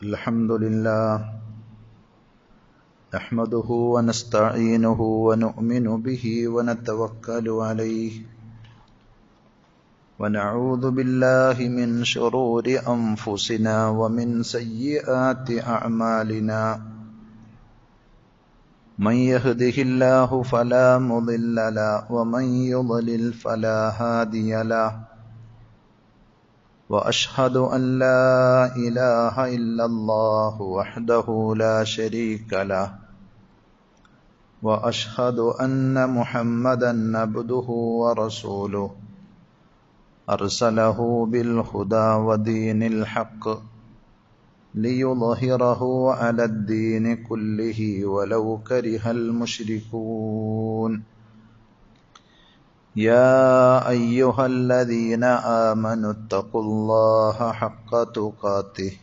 الحمد لله نحمده ونستعينه ونؤمن به ونتوكل عليه ونعوذ بالله من شرور أنفسنا ومن سيئات أعمالنا من يهده الله فلا مضل له ومن يضلل فلا هادي له وأشهد أن لا إله إلا الله وحده لا شريك له وأشهد أن محمدا عبده ورسوله أرسله بالهدى ودين الحق ليظهره على الدين كله ولو كره المشركون يا أيها الذين آمنوا اتقوا الله حق تقاته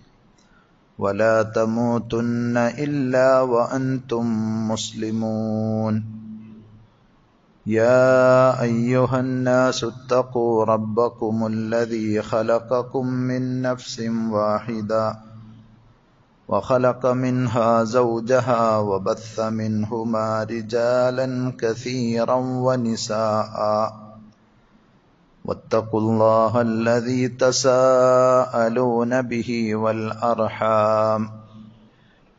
ولا تموتن إلا وأنتم مسلمون يا أيها الناس اتقوا ربكم الذي خلقكم من نفس واحدة وخلق منها زوجها وبث منهما رجالا كثيرا ونساء واتقوا الله الذي تساءلون به والأرحام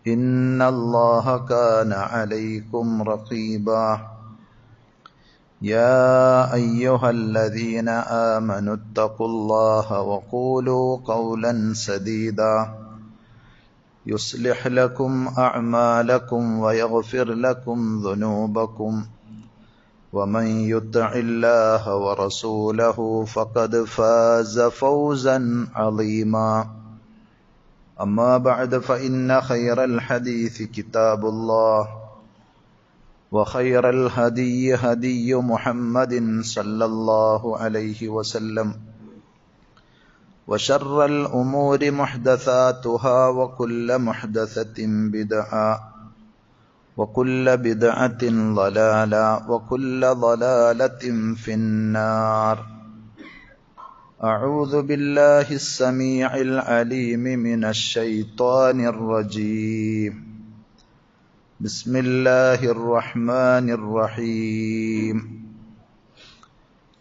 إن الله كان عليكم رقيبا يا أيها الذين آمنوا اتقوا الله وقولوا قولا سديدا يصلح لكم أعمالكم ويغفر لكم ذنوبكم ومن يطع الله ورسوله فقد فاز فوزا عظيما أما بعد فإن خير الحديث كتاب الله وخير الهدي هدي محمد صلى الله عليه وسلم وشر الأمور محدثاتها وكل محدثة بدعة وكل بدعة ضلالة وكل ضلالة في النار أعوذ بالله السميع العليم من الشيطان الرجيم بسم الله الرحمن الرحيم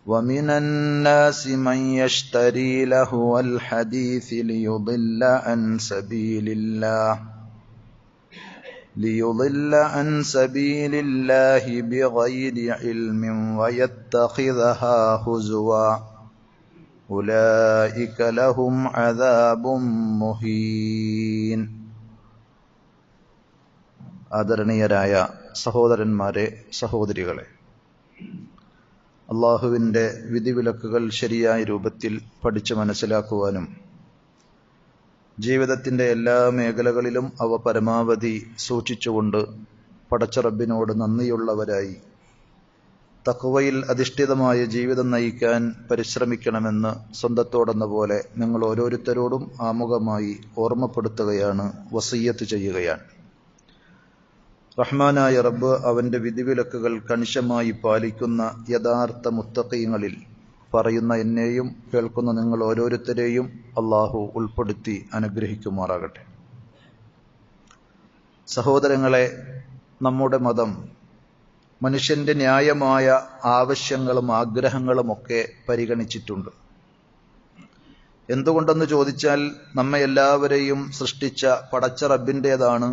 ومن الناس من يشتري لهو الحديث ليضل عن سبيل الله بغير علم ويتخذها هزوا أولئك لهم عذاب مهين. ആദരണീയരായ സഹോദരന്മാരെ, സഹോദരികളെ, അള്ളാഹുവിൻ്റെ വിധിവിലക്കുകൾ ശരിയായ രൂപത്തിൽ പഠിച്ചു മനസ്സിലാക്കുവാനും ജീവിതത്തിൻ്റെ എല്ലാ മേഖലകളിലും അവ പരമാവധി സൂക്ഷിച്ചുകൊണ്ട് പടച്ച റബ്ബിനോട് നന്ദിയുള്ളവരായി തഖ്വയിൽ അധിഷ്ഠിതമായ ജീവിതം നയിക്കാൻ പരിശ്രമിക്കണമെന്ന് സ്വന്തത്തോടെന്ന പോലെ നിങ്ങൾ ഓരോരുത്തരോടും ആമുഖമായി ഓർമ്മപ്പെടുത്തുകയാണ്, വസിയ്യത്ത് ചെയ്യുകയാണ്. റഹ്മാനായ റബ്ബ് അവൻ്റെ വിധിവിലക്കുകൾ കണിശമായി പാലിക്കുന്ന യഥാർത്ഥ മുത്തഖീങ്ങളിൽ പറയുന്ന എന്നെയും കേൾക്കുന്ന നിങ്ങൾ ഓരോരുത്തരെയും അള്ളാഹു ഉൾപ്പെടുത്തി അനുഗ്രഹിക്കുമാറാകട്ടെ. സഹോദരങ്ങളെ, നമ്മുടെ മതം മനുഷ്യന്റെ ന്യായമായ ആവശ്യങ്ങളും ആഗ്രഹങ്ങളുമൊക്കെ പരിഗണിച്ചിട്ടുണ്ട്. എന്തുകൊണ്ടെന്ന് ചോദിച്ചാൽ, നമ്മെ എല്ലാവരെയും സൃഷ്ടിച്ച പടച്ച റബ്ബിൻ്റേതാണ്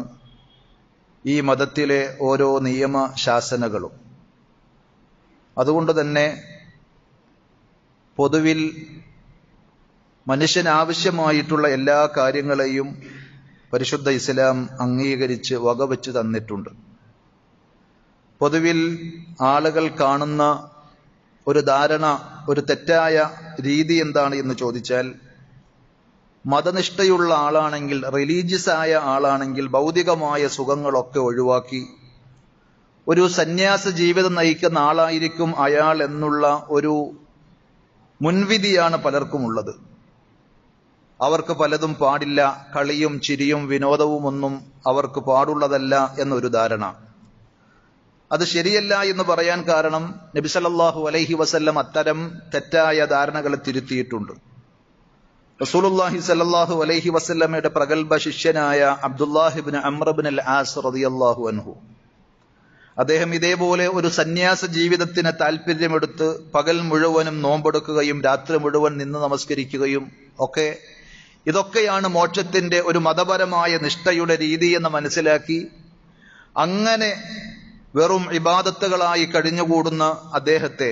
ഈ മതത്തിലെ ഓരോ നിയമശാസനകളും. അതുകൊണ്ട് തന്നെ പൊതുവിൽ മനുഷ്യനാവശ്യമായിട്ടുള്ള എല്ലാ കാര്യങ്ങളെയും പരിശുദ്ധ ഇസ്ലാം അംഗീകരിച്ച് വകവെച്ച് തന്നിട്ടുണ്ട്. പൊതുവിൽ ആളുകൾ കാണുന്ന ഒരു ധാരണ, ഒരു തെറ്റായ രീതി എന്താണ് എന്ന് ചോദിച്ചാൽ, മതനിഷ്ഠയുള്ള ആളാണെങ്കിൽ, റിലീജിയസ് ആയ ആളാണെങ്കിൽ ഭൗതികമായ സുഖങ്ങളൊക്കെ ഒഴിവാക്കി ഒരു സന്യാസ ജീവിതം നയിക്കുന്ന ആളായിരിക്കും അയാൾ എന്നുള്ള ഒരു മുൻവിധിയാണ് പലർക്കും ഉള്ളത്. അവർക്ക് പലതും പാടില്ല, കളിയും ചിരിയും വിനോദവും ഒന്നും അവർക്ക് പാടുള്ളതല്ല എന്നൊരു ധാരണ. അത് ശരിയല്ല എന്ന് പറയാൻ കാരണം നബി സല്ലല്ലാഹു അലൈഹി വസല്ലം അത്തരം തെറ്റായ ധാരണകളെ തിരുത്തിയിട്ടുണ്ട്. റസൂലുള്ളാഹി സ്വല്ലല്ലാഹു അലൈഹി വസല്ലമയുടെ പ്രഗൽഭ ശിഷ്യനായ അബ്ദുല്ലാഹി ഇബ്നു അംർ ഇബ്നുൽ ആസ് റളിയല്ലാഹു അൻഹു, അദ്ദേഹം ഇതേപോലെ ഒരു സന്യാസ ജീവിതത്തിന് താല്പര്യമെടുത്ത് പകൽ മുഴുവനും നോമ്പെടുക്കുകയും രാത്രി മുഴുവൻ നിന്ന് നമസ്കരിക്കുകയും ഇതൊക്കെയാണ് മോക്ഷത്തിന്റെ ഒരു മതപരമായ നിഷ്ഠയുടെ രീതി എന്ന് മനസ്സിലാക്കി അങ്ങനെ വെറും ഇബാദത്തുകളായി കഴിഞ്ഞുകൂടുന്ന അദ്ദേഹത്തെ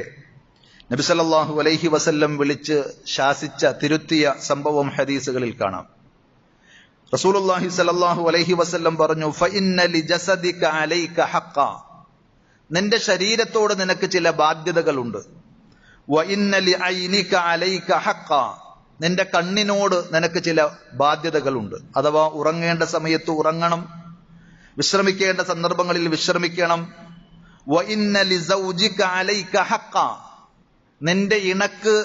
നബി സല്ലല്ലാഹു അലൈഹി വസല്ലം വിളിച്ച് ശാസിച്ച, തിരുത്തിയ സംഭവം ഹദീസുകളിൽ കാണാം. റസൂലുള്ളാഹി സ്വല്ലല്ലാഹു അലൈഹി വസല്ലം പറഞ്ഞു, ഫഇന്ന ലിജസദിക അലൈക ഹഖ്ഖ, നിന്റെ ശരീരത്തോട് നിനക്ക് ചില ബാധ്യതകളുണ്ട്. വഇന്ന ലിഐനിക അലൈക ഹഖ്ഖ, നിന്റെ കണ്ണിനോട് നിനക്ക് ചില ബാധ്യതകളുണ്ട്. അഥവാ ഉറങ്ങേണ്ട സമയത്ത് ഉറങ്ങണം, വിശ്രമിക്കേണ്ട സന്ദർഭങ്ങളിൽ വിശ്രമിക്കണം. വഇന്ന ലിസൗജിക അലൈക ഹഖ്ഖ, നിന്റെ ഇണക്ക്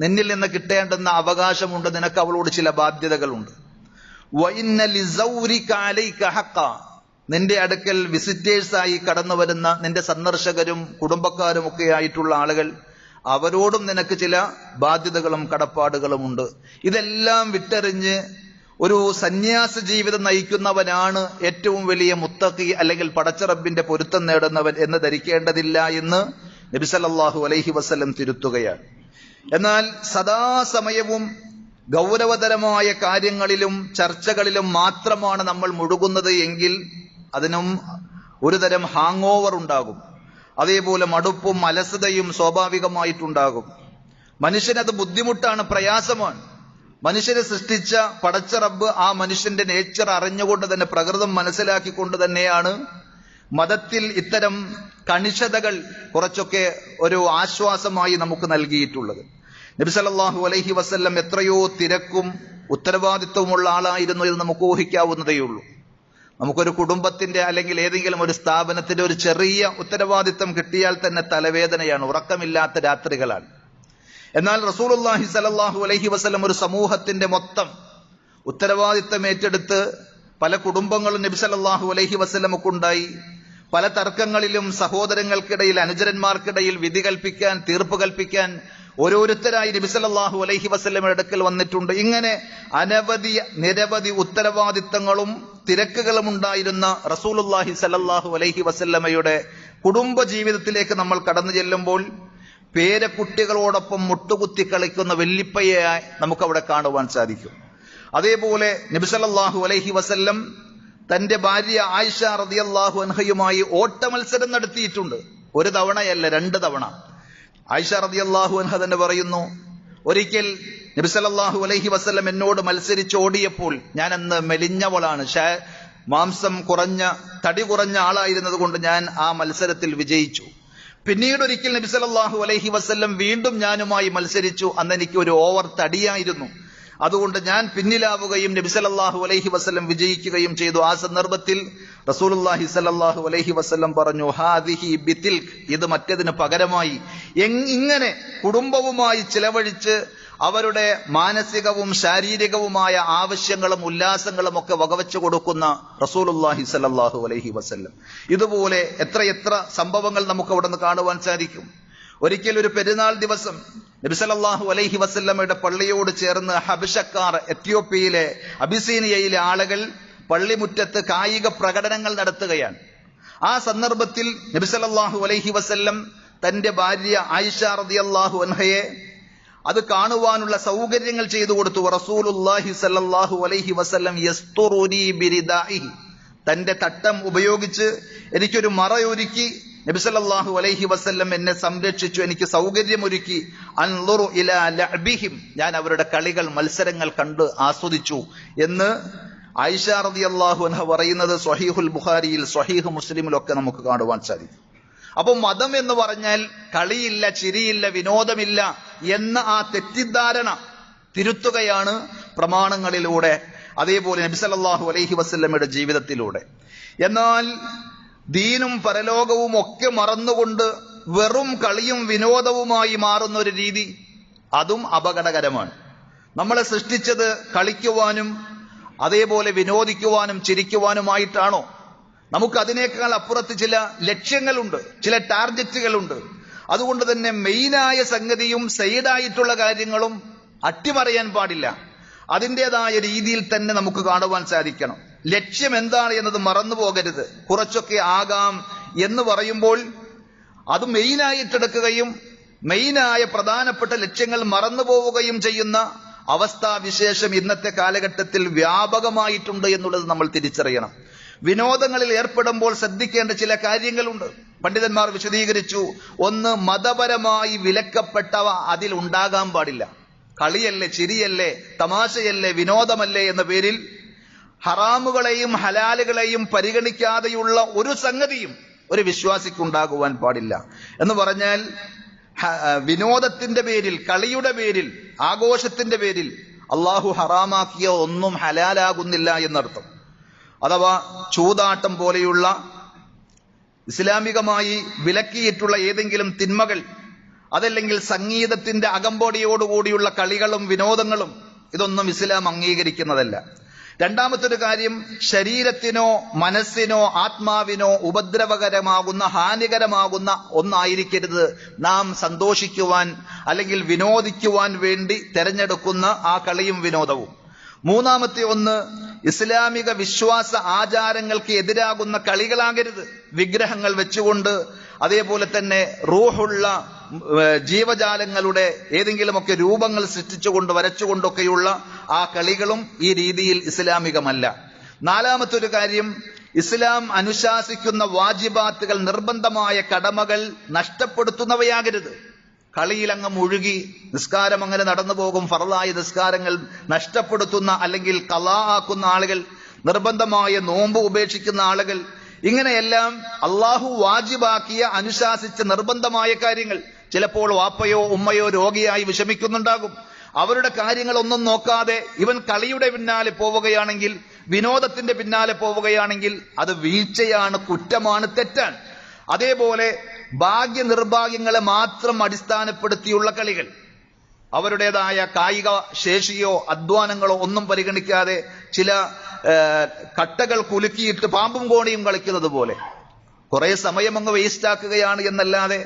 നിന്നിൽ നിന്ന് കിട്ടേണ്ടുന്ന അവകാശമുണ്ട്, നിനക്ക് അവളോട് ചില ബാധ്യതകളുണ്ട്. വഇന്ന ലിസൗരിക അലൈക ഹഖ്ഖ, നിന്റെ അടുക്കൽ വിസിറ്റേഴ്സായി കടന്നു വരുന്ന നിന്റെ സന്ദർശകരും കുടുംബക്കാരും ഒക്കെ ആയിട്ടുള്ള ആളുകൾ, അവരോടും നിനക്ക് ചില ബാധ്യതകളും കടപ്പാടുകളുമുണ്ട്. ഇതെല്ലാം വിട്ടെറിഞ്ഞ് ഒരു സന്യാസ ജീവിതം നയിക്കുന്നവനാണ് ഏറ്റവും വലിയ മുത്തഖി അല്ലെങ്കിൽ പടച്ച റബ്ബിന്റെ പൊരുത്തം നേടുന്നവൻ എന്ന് ധരിക്കേണ്ടതില്ല എന്ന് നബി സല്ലല്ലാഹു അലൈഹി വസല്ലം തിരുത്തുകയാണ്. എന്നാൽ സദാസമയവും ഗൗരവതരമായ കാര്യങ്ങളിലും ചർച്ചകളിലും മാത്രമാണ് നമ്മൾ മുഴുകുന്നത് എങ്കിൽ അതിനും ഒരു തരം ഹാങ് ഓവർ ഉണ്ടാകും. അതേപോലെ മടുപ്പും അലസതയും സ്വാഭാവികമായിട്ടുണ്ടാകും. മനുഷ്യനത് ബുദ്ധിമുട്ടാണ്, പ്രയാസമാണ്. മനുഷ്യനെ സൃഷ്ടിച്ച പടച്ച റബ്ബ് ആ മനുഷ്യന്റെ നേച്ചർ അറിഞ്ഞുകൊണ്ട് തന്നെ, പ്രകൃതം മനസ്സിലാക്കിക്കൊണ്ട് തന്നെയാണ് മതത്തിൽ ഇത്തരം കണിശതകൾ കുറച്ചൊക്കെ ഒരു ആശ്വാസമായി നമുക്ക് നൽകിയിട്ടുള്ളത്. നബി സല്ലല്ലാഹു അലൈഹി വസല്ലം എത്രയോ തിരക്കും ഉത്തരവാദിത്വമുള്ള ആളായിരുന്നു എന്ന് നമുക്ക് ഊഹിക്കാവുന്നതേയുള്ളൂ. നമുക്കൊരു കുടുംബത്തിന്റെ അല്ലെങ്കിൽ ഏതെങ്കിലും ഒരു സ്ഥാപനത്തിന്റെ ഒരു ചെറിയ ഉത്തരവാദിത്വം കിട്ടിയാൽ തന്നെ തലവേദനയാണ്, ഉറക്കമില്ലാത്ത രാത്രികളാണ്. എന്നാൽ റസൂലുള്ളാഹി സ്വല്ലല്ലാഹു അലൈഹി വസല്ലം ഒരു സമൂഹത്തിന്റെ മൊത്തം ഉത്തരവാദിത്വം ഏറ്റെടുത്ത് പല കുടുംബങ്ങളും നബി സല്ലല്ലാഹു അലൈഹി വസല്ലമക്ക് ഉണ്ടായി. പല തർക്കങ്ങളിലും സഹോദരങ്ങൾക്കിടയിൽ, അനുചരന്മാർക്കിടയിൽ വിധി കൽപ്പിക്കാൻ, തീർപ്പ് കൽപ്പിക്കാൻ ഓരോരുത്തരായി നബി സല്ലല്ലാഹു അലൈഹി വസല്ലമയുടെ അടുക്കൽ വന്നിട്ടുണ്ട്. ഇങ്ങനെ നിരവധി ഉത്തരവാദിത്തങ്ങളും തിരക്കുകളും ഉണ്ടായിരുന്ന റസൂലുള്ളാഹി സ്വല്ലല്ലാഹു അലൈഹി വസല്ലമയുടെ കുടുംബ ജീവിതത്തിലേക്ക് നമ്മൾ കടന്നു ചെല്ലുമ്പോൾ പേരക്കുട്ടികളോടൊപ്പം മുട്ടുകുത്തി കളിക്കുന്ന വല്ലിപ്പയെ നമുക്കവിടെ കാണുവാൻ സാധിക്കും. അതേപോലെ നബി സല്ലല്ലാഹു അലൈഹി വസല്ലം തന്റെ ഭാര്യ ആയിഷ റളിയല്ലാഹു അൻഹയുമായി ഓട്ട മത്സരം നടത്തിയിട്ടുണ്ട്. ഒരു തവണയല്ല, 2 തവണ. ആയിഷ റളിയല്ലാഹു അൻഹ തന്നെ പറയുന്നു, ഒരിക്കൽ നബി സല്ലല്ലാഹു അലൈഹി വസല്ലം എന്നോട് മത്സരിച്ച് ഓടിയപ്പോൾ ഞാൻ അന്ന് മെലിഞ്ഞവളാണ്, മാംസം കുറഞ്ഞ, തടി കുറഞ്ഞ ആളായിരുന്നത് കൊണ്ട് ഞാൻ ആ മത്സരത്തിൽ വിജയിച്ചു. പിന്നീട് ഒരിക്കൽ നബി സല്ലല്ലാഹു അലൈഹി വസല്ലം വീണ്ടും ഞാനുമായി മത്സരിച്ചു. അന്ന് എനിക്ക് ഒരു ഓവർ തടിയായിരുന്നു, അതുകൊണ്ട് ഞാൻ പിന്നിലാവുകയും നബി സല്ലല്ലാഹു അലൈഹി വസല്ലം വിജയിക്കുകയും ചെയ്തു. ആ സന്ദർഭത്തിൽ റസൂലുള്ളാഹി സ്വല്ലല്ലാഹു അലൈഹി വസല്ലം പറഞ്ഞു, ഹാദിഹി ബിതിൽക്, ഇത് മറ്റേതിന് പകരമായി. ഇങ്ങനെ കുടുംബവുമായി ചിലവഴിച്ച് അവരുടെ മാനസികവും ശാരീരികവുമായ ആവശ്യങ്ങളും ഉല്ലാസങ്ങളും ഒക്കെ വകവെച്ചു കൊടുക്കുന്ന റസൂലുള്ളാഹി സ്വല്ലല്ലാഹു അലൈഹി വസല്ലം. ഇതുപോലെ എത്രയെത്ര സംഭവങ്ങൾ നമുക്ക് അവിടെ നിന്ന് കാണുവാൻ സാധിക്കും. ഒരിക്കൽ ഒരു പെരുന്നാൾ ദിവസം നബി സല്ലല്ലാഹു അലൈഹി വസല്ലമയുടെ പള്ളിയോട് ചേർന്ന് ഹബശക്കാർ, എത്യോപ്യയിലെ അബിസീനിയയിലെ ആളുകൾ പള്ളിമുറ്റത്ത് കായിക പ്രകടനങ്ങൾ നടത്തുകയാണ്. ആ സന്ദർഭത്തിൽ നബി സല്ലല്ലാഹു അലൈഹി വസല്ലം തന്റെ ഭാര്യ ആയിഷ റളിയല്ലാഹു അൻഹയെ അത് കാണുവാനുള്ള സൗകര്യങ്ങൾ ചെയ്തു കൊടുത്തു. റസൂലുള്ളാഹി സ്വല്ലല്ലാഹു അലൈഹി വസല്ലം യസ്തുറുനി ബിരിദാഇഹി, തന്റെ തട്ടം ഉപയോഗിച്ച് എനിക്കൊരു മറയൊരുക്കി നബി സല്ലല്ലാഹു അലൈഹി വസല്ലം എന്നെ സംരക്ഷിച്ചു, എനിക്ക് സൗകര്യമൊരുക്കി. അൻളുറു ഇലാ ലഅബിഹിം, ഞാൻ അവരുടെ കളികൾ, മത്സരങ്ങൾ കണ്ട് ആസ്വദിച്ചു എന്ന് ആയിഷ റളിയല്ലാഹു അൻഹ പറയുന്നത് സ്വഹീഹുൽ ബുഖാരിയിൽ, സ്വഹീഹ് മുസ്ലിമിലൊക്കെ നമുക്ക് കാണുവാൻ സാധിക്കും. അപ്പൊ മതം എന്ന് പറഞ്ഞാൽ കളിയില്ല, ചിരിയില്ല, വിനോദമില്ല എന്ന ആ തെറ്റിദ്ധാരണ തിരുത്തുകയാണ് പ്രമാണങ്ങളിലൂടെ, അതേപോലെ നബി സല്ലല്ലാഹു അലൈഹി വസല്ലമയുടെ ജീവിതത്തിലൂടെ. എന്നാൽ ദീനും പരലോകവും ഒക്കെ മറന്നുകൊണ്ട് വെറും കളിയും വിനോദവുമായി മാറുന്ന ഒരു രീതി, അതും അപകടകരമാണ്. നമ്മളെ സൃഷ്ടിച്ചത് കളിക്കുവാനും അതേപോലെ വിനോദിക്കുവാനും ചിരിക്കുവാനുമായിട്ടാണോ? നമുക്ക് അതിനേക്കാൾ അപ്പുറത്ത് ചില ലക്ഷ്യങ്ങളുണ്ട്, ചില ടാർഗറ്റുകളുണ്ട്. അതുകൊണ്ട് തന്നെ മെയിനായ സംഗതിയും സൈഡായിട്ടുള്ള കാര്യങ്ങളും അട്ടിമറിയാൻ പാടില്ല. അതിൻ്റെതായ രീതിയിൽ തന്നെ നമുക്ക് കാണുവാൻ സാധിക്കണം. ലക്ഷ്യം എന്താണ് എന്നത് മറന്നു പോകരുത്. കുറച്ചൊക്കെ ആകാം എന്ന് പറയുമ്പോൾ അത് മെയിനായിട്ടെടുക്കുകയും മെയിനായ പ്രധാനപ്പെട്ട ലക്ഷ്യങ്ങൾ മറന്നു പോവുകയും ചെയ്യുന്ന അവസ്ഥാവിശേഷം ഇന്നത്തെ കാലഘട്ടത്തിൽ വ്യാപകമായിട്ടുണ്ട് എന്നുള്ളത് നമ്മൾ തിരിച്ചറിയണം. വിനോദങ്ങളിൽ ഏർപ്പെടുമ്പോൾ ശ്രദ്ധിക്കേണ്ട ചില കാര്യങ്ങളുണ്ട്. പണ്ഡിതന്മാർ വിശദീകരിച്ചു. ഒന്ന്, മതപരമായി വിലക്കപ്പെട്ടവ അതിൽ ഉണ്ടാകാൻ പാടില്ല. കളിയല്ലേ, ചിരിയല്ലേ, തമാശയല്ലേ, വിനോദമല്ലേ എന്ന പേരിൽ ഹറാമുകളെയും ഹലാലുകളെയും പരിഗണിക്കാതെയുള്ള ഒരു സംഗതിയും ഒരു വിശ്വാസിക്കുണ്ടാകുവാൻ പാടില്ല. എന്ന് പറഞ്ഞാൽ വിനോദത്തിന്റെ പേരിൽ, കളിയുടെ പേരിൽ, ആഘോഷത്തിന്റെ പേരിൽ അള്ളാഹു ഹറാമാക്കിയ ഒന്നും ഹലാലാകുന്നില്ല എന്നർത്ഥം. അഥവാ ചൂതാട്ടം പോലെയുള്ള ഇസ്ലാമികമായി വിലക്കിയിട്ടുള്ള ഏതെങ്കിലും തിന്മകൾ, അതല്ലെങ്കിൽ സംഗീതത്തിന്റെ അകമ്പടിയോടുകൂടിയുള്ള കളികളും വിനോദങ്ങളും, ഇതൊന്നും ഇസ്ലാം അംഗീകരിക്കുന്നതല്ല. രണ്ടാമത്തെ ഒരു കാര്യം, ശരീരത്തിനോ മനസ്സിനോ ആത്മാവിനോ ഉപദ്രവകരമാകുന്ന, ഹാനികരമാകുന്ന ഒന്നായിരിക്കരുത് നാം സന്തോഷിക്കുവാൻ അല്ലെങ്കിൽ വിനോദിക്കുവാൻ വേണ്ടി തെരഞ്ഞെടുക്കുന്ന ആ കളിയും വിനോദവും. മൂന്നാമത്തെ ഒന്ന്, ഇസ്ലാമിക വിശ്വാസ ആചാരങ്ങൾക്ക് എതിരാകുന്ന കളികളാകരുത്. വിഗ്രഹങ്ങൾ വെച്ചുകൊണ്ട്, അതേപോലെ തന്നെ റൂഹുള്ള ജീവജാലങ്ങളുടെ ഏതെങ്കിലുമൊക്കെ രൂപങ്ങൾ സൃഷ്ടിച്ചുകൊണ്ട് വരച്ചുകൊണ്ടൊക്കെയുള്ള ആ കളികളും ഈ രീതിയിൽ ഇസ്ലാമികമല്ല. നാലാമത്തെ ഒരു കാര്യം, ഇസ്ലാം അനുശാസിക്കുന്ന വാജിബാത്തുകൾ, നിർബന്ധമായ കടമകൾ നഷ്ടപ്പെടുത്തുന്നവയാകരുത്. കളിയിൽ അങ്ങ് മുഴുകി നിസ്കാരം അങ്ങനെ നടന്നു പോകും, ഫർളായ നിസ്കാരങ്ങൾ നഷ്ടപ്പെടുത്തുന്ന അല്ലെങ്കിൽ ഖളാ ആക്കുന്ന ആളുകൾ, നിർബന്ധമായ നോമ്പ് ഉപേക്ഷിക്കുന്ന ആളുകൾ, ഇങ്ങനെയെല്ലാം അള്ളാഹു വാജിബാക്കിയ അനുശാസിച്ച നിർബന്ധമായ കാര്യങ്ങൾ, ചിലപ്പോൾ വാപ്പയോ ഉമ്മയോ രോഗിയായി വിഷമിക്കുന്നുണ്ടാകും. അവരുടെ കാര്യങ്ങളൊന്നും നോക്കാതെ ഇവൻ കളിയുടെ പിന്നാലെ പോവുകയാണെങ്കിൽ, വിനോദത്തിന്റെ പിന്നാലെ പോവുകയാണെങ്കിൽ അത് വീഴ്ചയാണ്, കുറ്റമാണ്, തെറ്റാണ്. അതേപോലെ ഭാഗ്യ നിർഭാഗ്യങ്ങളെ മാത്രം അടിസ്ഥാനപ്പെടുത്തിയുള്ള കളികൾ, അവരുടേതായ കായിക ശേഷിയോ അധ്വാനങ്ങളോ ഒന്നും പരിഗണിക്കാതെ ചില കട്ടകൾ കുലുക്കിയിട്ട് പാമ്പും കോണിയും കളിക്കുന്നത് പോലെ കുറെ സമയം അങ്ങ് വേസ്റ്റ് ആക്കുകയാണ് എന്നല്ലാതെ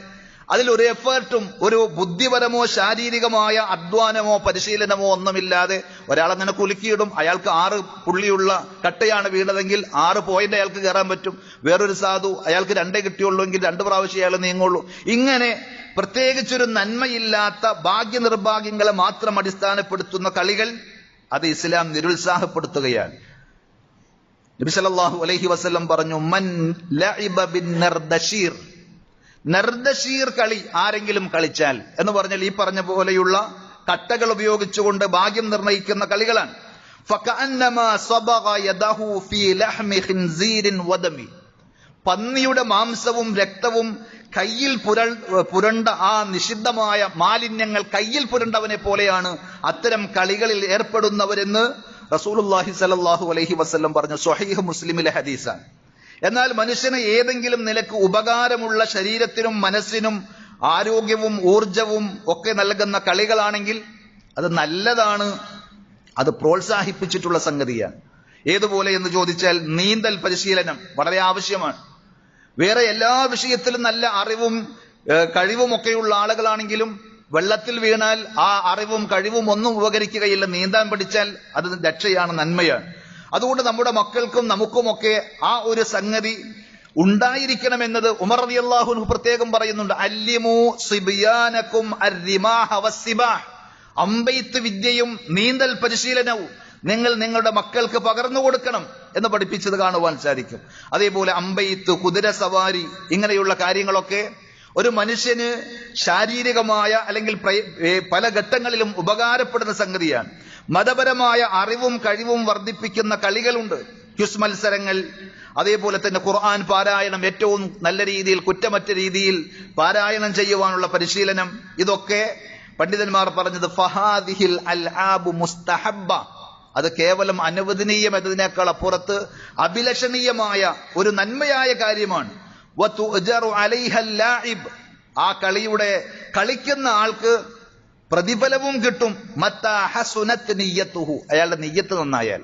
അതിലൊരു എഫേർട്ടും ഒരു ബുദ്ധിപരമോ ശാരീരികമായ അധ്വാനമോ പരിശീലനമോ ഒന്നുമില്ലാതെ ഒരാളങ്ങനെ കുലുക്കിയിടും. അയാൾക്ക് 6 പുള്ളിയുള്ള കട്ടയാണ് വീണതെങ്കിൽ 6 പോയിന്റ് അയാൾക്ക് കയറാൻ പറ്റും. വേറൊരു സാധു, അയാൾക്ക് 2 കിട്ടിയുള്ളൂ എങ്കിൽ 2 പ്രാവശ്യം അയാൾ നീങ്ങുള്ളൂ. ഇങ്ങനെ പ്രത്യേകിച്ചൊരു നന്മയില്ലാത്ത ഭാഗ്യനിർഭാഗ്യങ്ങളെ മാത്രം അടിസ്ഥാനപ്പെടുത്തുന്ന കളികൾ, അത് ഇസ്ലാം നിരുത്സാഹപ്പെടുത്തുകയാണ്. നബി സല്ലല്ലാഹു അലൈഹി വസല്ലം പറഞ്ഞു, മൻ ലഇബ ബിൻ നർദശീർ, നർദശീർ കളി ആരെങ്കിലും കളിച്ചാൽ എന്ന് പറഞ്ഞാൽ ഈ പറഞ്ഞ പോലെയുള്ള കട്ടകൾ ഉപയോഗിച്ചുകൊണ്ട് ഭാഗ്യം നിർണയിക്കുന്ന കളികളാണ്. ഫകഅന്നമാ സബഗ യദഹു ഫീ ലഹ്മി ഖിൻസീരിൻ വദമി, പന്നിയുടെ മാംസവും രക്തവും കയ്യിൽ പുരണ്ട ആ നിഷിദ്ധമായ മാലിന്യങ്ങൾ കയ്യിൽ പുരണ്ടവനെ പോലെയാണ് അത്തരം കളികളിൽ ഏർപ്പെടുന്നവരെന്ന് റസൂലുള്ളാഹി സ്വല്ലല്ലാഹു അലൈഹി വസല്ലം പറഞ്ഞു. സ്വഹീഹ് മുസ്ലിമിലെ ഹദീസാണ്. എന്നാൽ മനുഷ്യന് ഏതെങ്കിലും നിലക്ക് ഉപകാരമുള്ള, ശരീരത്തിനും മനസ്സിനും ആരോഗ്യവും ഊർജവും ഒക്കെ നൽകുന്ന കളികളാണെങ്കിൽ അത് നല്ലതാണ്, അത് പ്രോത്സാഹിപ്പിച്ചിട്ടുള്ള സംഗതിയാണ്. ഏതുപോലെ എന്ന് ചോദിച്ചാൽ നീന്തൽ പരിശീലനം വളരെ ആവശ്യമാണ്. വേറെ എല്ലാ വിഷയത്തിലും നല്ല അറിവും കഴിവും ഒക്കെയുള്ള ആളുകളാണെങ്കിലും വെള്ളത്തിൽ വീണാൽ ആ അറിവും കഴിവും ഒന്നും ഉപകരിക്കുകയില്ല. നീന്താൻ പഠിച്ചാൽ അത് രക്ഷയാണ്, നന്മയാണ്. അതുകൊണ്ട് നമ്മുടെ മക്കൾക്കും നമുക്കുമൊക്കെ ആ ഒരു സംഗതി ഉണ്ടായിരിക്കണമെന്നത് ഉമർ റളിയല്ലാഹു അൻഹു പ്രത്യേകം പറയുന്നുണ്ട്. അല്ലിമു സിബിയാനകും അർരിമാഹ വസ്സിബാഹ്, അമ്പെയ്ത്ത് വിദ്യയും നീന്തൽ പരിശീലനവും നിങ്ങൾ നിങ്ങളുടെ മക്കൾക്ക് പകർന്നു കൊടുക്കണം എന്ന് പഠിപ്പിച്ചത് കാണുവാൻ സാധിക്കും. അതേപോലെ അമ്പെയ്ത്ത്, കുതിര സവാരി, ഇങ്ങനെയുള്ള കാര്യങ്ങളൊക്കെ ഒരു മനുഷ്യന് ശാരീരികമായ അല്ലെങ്കിൽ പല ഘട്ടങ്ങളിലും ഉപകാരപ്പെടുന്ന സംഗതിയാണ്. മതപരമായ അറിവും കഴിവും വർദ്ധിപ്പിക്കുന്ന കളികളുണ്ട്, ക്വിസ് മത്സരങ്ങൾ, അതേപോലെ തന്നെ ഖുർആൻ പാരായണം ഏറ്റവും നല്ല രീതിയിൽ, കുറ്റമറ്റ രീതിയിൽ പാരായണം ചെയ്യുവാനുള്ള പരിശീലനം. ഇതൊക്കെ പണ്ഡിതന്മാർ പറഞ്ഞത് ഫഹാദിഹിൽ അൽആബു മുസ്തഹബ്ബ, അത് കേവലം അനുവദനീയം എന്നതിനേക്കാൾ അപ്പുറത്ത് അഭിലഷണീയമായ ഒരു നന്മയായ കാര്യമാണ്. വതുഅജറു അലൈഹൽ ലാഇബ്, ആ കളിയുടെ കളിക്കുന്ന ആൾക്ക് പ്രതിഫലവും കിട്ടും. മത്താ ഹസുനത് നിയ്യത്തുഹു, അയാളുടെ നിയ്യത്ത് നന്നായാൽ.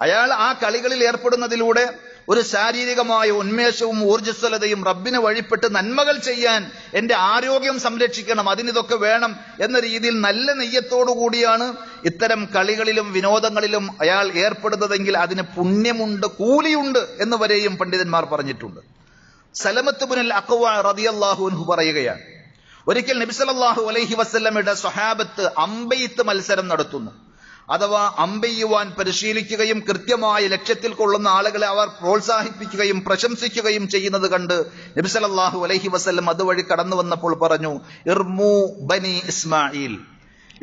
അയാൾ ആ കളികളിൽ ഏർപ്പെടുന്നതിലൂടെ ഒരു ശാരീരികമായ ഉന്മേഷവും ഊർജ്ജസ്വലതയും റബ്ബിനെ വഴിപ്പെട്ട് നന്മകൾ ചെയ്യാൻ, എന്റെ ആരോഗ്യം സംരക്ഷിക്കണം, അതിനിതൊക്കെ വേണം എന്ന രീതിയിൽ നല്ല നെയ്യത്തോടു കൂടിയാണ് ഇത്തരം കളികളിലും വിനോദങ്ങളിലും അയാൾ ഏർപ്പെടുന്നതെങ്കിൽ അതിന് പുണ്യമുണ്ട്, കൂലിയുണ്ട് എന്ന് വരെയും പണ്ഡിതന്മാർ പറഞ്ഞിട്ടുണ്ട്. സലമത്ത് ഇബ്നുൽ അഖ്വ റളിയല്ലാഹു അൻഹു പറയുകയാണ്, ഒരിക്കൽ നബി സല്ലല്ലാഹു അലൈഹി വസല്ലമയുടെ സ്വഹാബത്ത് അമ്പെയ്ത്ത് മത്സരം നടത്തുന്നു. അഥവാ അമ്പെയ്യുവാൻ പരിശീലിക്കുകയും കൃത്യമായ ലക്ഷ്യത്തിൽ കൊള്ളുന്ന ആളുകളെ അവർ പ്രോത്സാഹിപ്പിക്കുകയും പ്രശംസിക്കുകയും ചെയ്യുന്നത് കണ്ട് നബി സല്ലല്ലാഹു അലൈഹി വസല്ലം അതുവഴി കടന്നു വന്നപ്പോൾ പറഞ്ഞു, ഇർമു ബനി ഇസ്മായിൽ,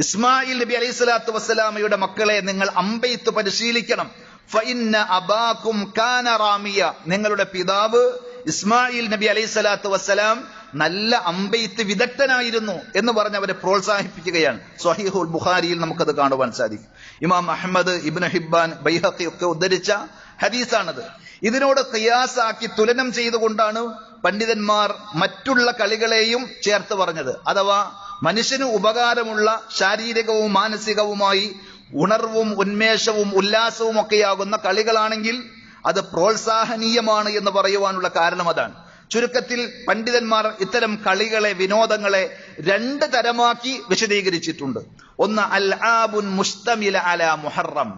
ഇസ്മായിൽ നബി അലൈഹി സ്വലാത്തു വസ്സലാമയുടെ മക്കളെ നിങ്ങൾ അമ്പെയ്ത്ത് പരിശീലിക്കണം. ഫഇന്ന അബാകും കാന റാമിയ, നിങ്ങളുടെ പിതാവ് ഇസ്മായിൽ നബി അലൈഹി സ്വലാത്തു വസ്സലാം നല്ല അമ്പെയ്ത്ത് വിദഗ്ധനായിരുന്നു എന്ന് പറഞ്ഞ് അവരെ പ്രോത്സാഹിപ്പിക്കുകയാണ്. സ്വഹീഹുൽ ബുഖാരിയിൽ നമുക്കത് കാണുവാൻ സാധിക്കും. ഇമാം അഹ്മദ്, ഇബ്നു ഹിബ്ബാൻ, ബൈഹഖി ഒക്കെ ഉദ്ധരിച്ച ഹദീസാണത്. ഇതിനോട് ഖിയാസാക്കി തുലനം ചെയ്തുകൊണ്ടാണ് പണ്ഡിതന്മാർ മറ്റുള്ള കളികളെയും ചേർത്ത് പറഞ്ഞത്. അഥവാ മനുഷ്യന് ഉപകാരമുള്ള ശാരീരികവും മാനസികവുമായി ഉണർവും ഉന്മേഷവും ഉല്ലാസവും ഒക്കെയാകുന്ന കളികളാണെങ്കിൽ അത് പ്രോത്സാഹനീയമാണ് എന്ന് പറയുവാനുള്ള കാരണം അതാണ്. ചുരുക്കത്തിൽ പണ്ഡിതന്മാർ ഇത്തരം കളികളെ, വിനോദങ്ങളെ രണ്ട് തരമാക്കി വിശദീകരിച്ചിട്ടുണ്ട്. ഒന്ന് അൽആബുൻ മുസ്തമില അലാ മുഹറം,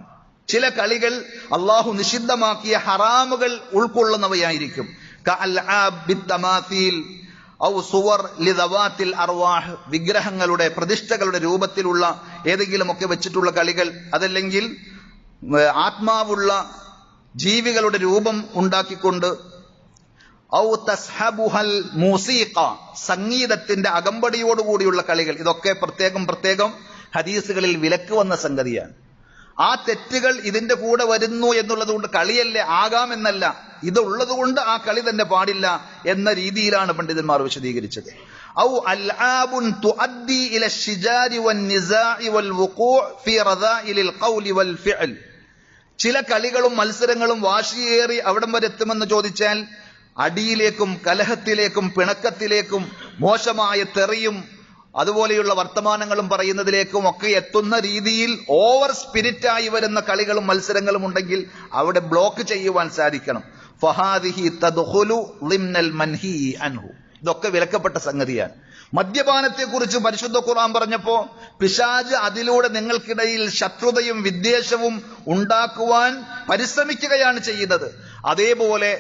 ചില കളികൾ അള്ളാഹു നിഷിദ്ധമാക്കിയ ഹറാമുകൾ ഉൾക്കൊള്ളുന്നവയായിരിക്കും. കഅൽആബ് ബിത്തമാസീൽ ഔ സുവർ ലിദവാത്തിൽ അർവാഹ്, വിഗ്രഹങ്ങളുടെ പ്രതിഷ്ഠകളുടെ രൂപത്തിലുള്ള ഏതെങ്കിലുമൊക്കെ വെച്ചിട്ടുള്ള കളികൾ, അതല്ലെങ്കിൽ ആത്മാവുള്ള ജീവികളുടെ രൂപം ഉണ്ടാക്കിക്കൊണ്ട്, ഔ തസ്ഹബുഹൽ മൂസീഖ, സംഗീതത്തിന്റെ അകമ്പടിയോടുകൂടിയുള്ള കളികൾ. ഇതൊക്കെ പ്രത്യേകം ഹദീസുകളിൽ വിലക്ക് വന്ന സംഗതിയാണ്. ആ തെറ്റുകൾ ഇതിന്റെ കൂടെ വരുന്നു എന്നുള്ളത് കൊണ്ട് കളിയല്ലേ ആകാമെന്നല്ല, ഇതുള്ളത് കൊണ്ട് ആ കളി തന്നെ പാടില്ല എന്ന രീതിയിലാണ് പണ്ഡിതന്മാർ വിശദീകരിച്ചത്. ഔ അൽആബുൻ തുഅദ്ദി ഇല അശ്ശിജാരി വന്നിസാഇ വൽവുഖൂഅ ഫീ റദാഇലിൽ ഖൗലി വൽ ഫിഅൽ, ചില കളികളും മത്സരങ്ങളും വാശിയേറി അവിടം വരെ എത്തുമെന്ന് ചോദിച്ചാൽ അടിയിലേക്കും കലഹത്തിലേക്കും പിണക്കത്തിലേക്കും മോശമായ തെറിയും അതുപോലെയുള്ള വർത്തമാനങ്ങളും പറയുന്നതിലേക്കും ഒക്കെ എത്തുന്ന രീതിയിൽ ഓവർ സ്പിരിറ്റായി വരുന്ന കളികളും മത്സരങ്ങളും ഉണ്ടെങ്കിൽ അവിടെ ബ്ലോക്ക് ചെയ്യുവാൻ സാധിക്കണം. ഫഹാദിഹി തദ്ഖുലു ളിംനൽ മൻഹി അൻഹു, ഇതൊക്കെ വിലക്കപ്പെട്ട സംഗതിയാണ്. മദ്യപാനത്തെ കുറിച്ച് പരിശുദ്ധ ഖുർആൻ പറഞ്ഞപ്പോ പിശാച് അതിലൂടെ നിങ്ങൾക്കിടയിൽ ശത്രുതയും വിദ്വേഷവും ഉണ്ടാക്കുവാൻ പരിശ്രമിക്കുകയാണ് ചെയ്യുന്നത്. അതേപോലെ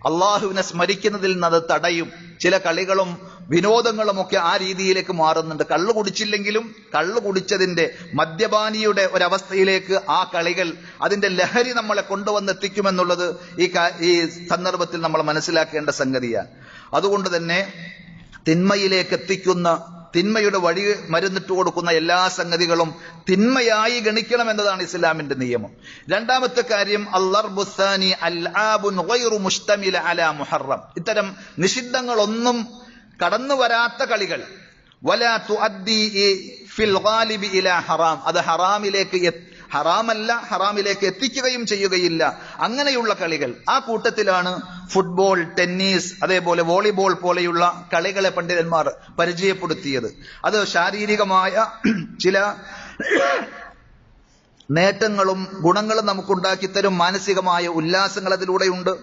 അള്ളാഹുവിനെ സ്മരിക്കുന്നതിൽ നിന്ന് അത് തടയും. ചില കളികളും വിനോദങ്ങളും ഒക്കെ ആ രീതിയിലേക്ക് മാറുന്നുണ്ട്. കള്ളു കുടിച്ചില്ലെങ്കിലും കള്ളു കുടിച്ചതിന്റെ, മദ്യപാനിയുടെ ഒരവസ്ഥയിലേക്ക് ആ കളികൾ, അതിന്റെ ലഹരി നമ്മളെ കൊണ്ടുവന്നെത്തിക്കുമെന്നുള്ളത് ഈ സന്ദർഭത്തിൽ നമ്മൾ മനസ്സിലാക്കേണ്ട സംഗതിയാണ്. അതുകൊണ്ട് തന്നെ തിന്മയിലേക്ക് എത്തിക്കുന്ന, തിന്മയുടെ വഴി മരുന്നിട്ട് കൊടുക്കുന്ന എല്ലാ സംഗതികളും തിന്മയായി ഗണിക്കണം എന്നതാണ് ഇസ്ലാമിന്റെ നിയമം. രണ്ടാമത്തെ കാര്യം അൽളർബുസാനി അൽആബുൻ ഗൈറു മുസ്തമില അലാ മുഹറം, ഇത്തരം നിഷിദ്ധങ്ങളൊന്നും കടന്നു വരാത്ത കളികൾ. വലാ തുഅദ്ദി ഫിൽ ഗാലിബി ഇലാ ഹറാം, അത് ഹറാമിലേക്ക് എത്തിക്കുകയും ചെയ്യുകയില്ല. അങ്ങനെയുള്ള കളികൾ, ആ കൂട്ടത്തിലാണ് ഫുട്ബോൾ, ടെന്നീസ്, അതേപോലെ വോളിബോൾ പോലെയുള്ള കളികളെ പണ്ഡിതന്മാർ പരിചയപ്പെടുത്തിയത്. അത് ശാരീരികമായ ചില നേട്ടങ്ങളും ഗുണങ്ങളും നമുക്കുണ്ടാക്കിത്തരും, മാനസികമായ ഉല്ലാസങ്ങൾ അതിലൂടെയുണ്ട്.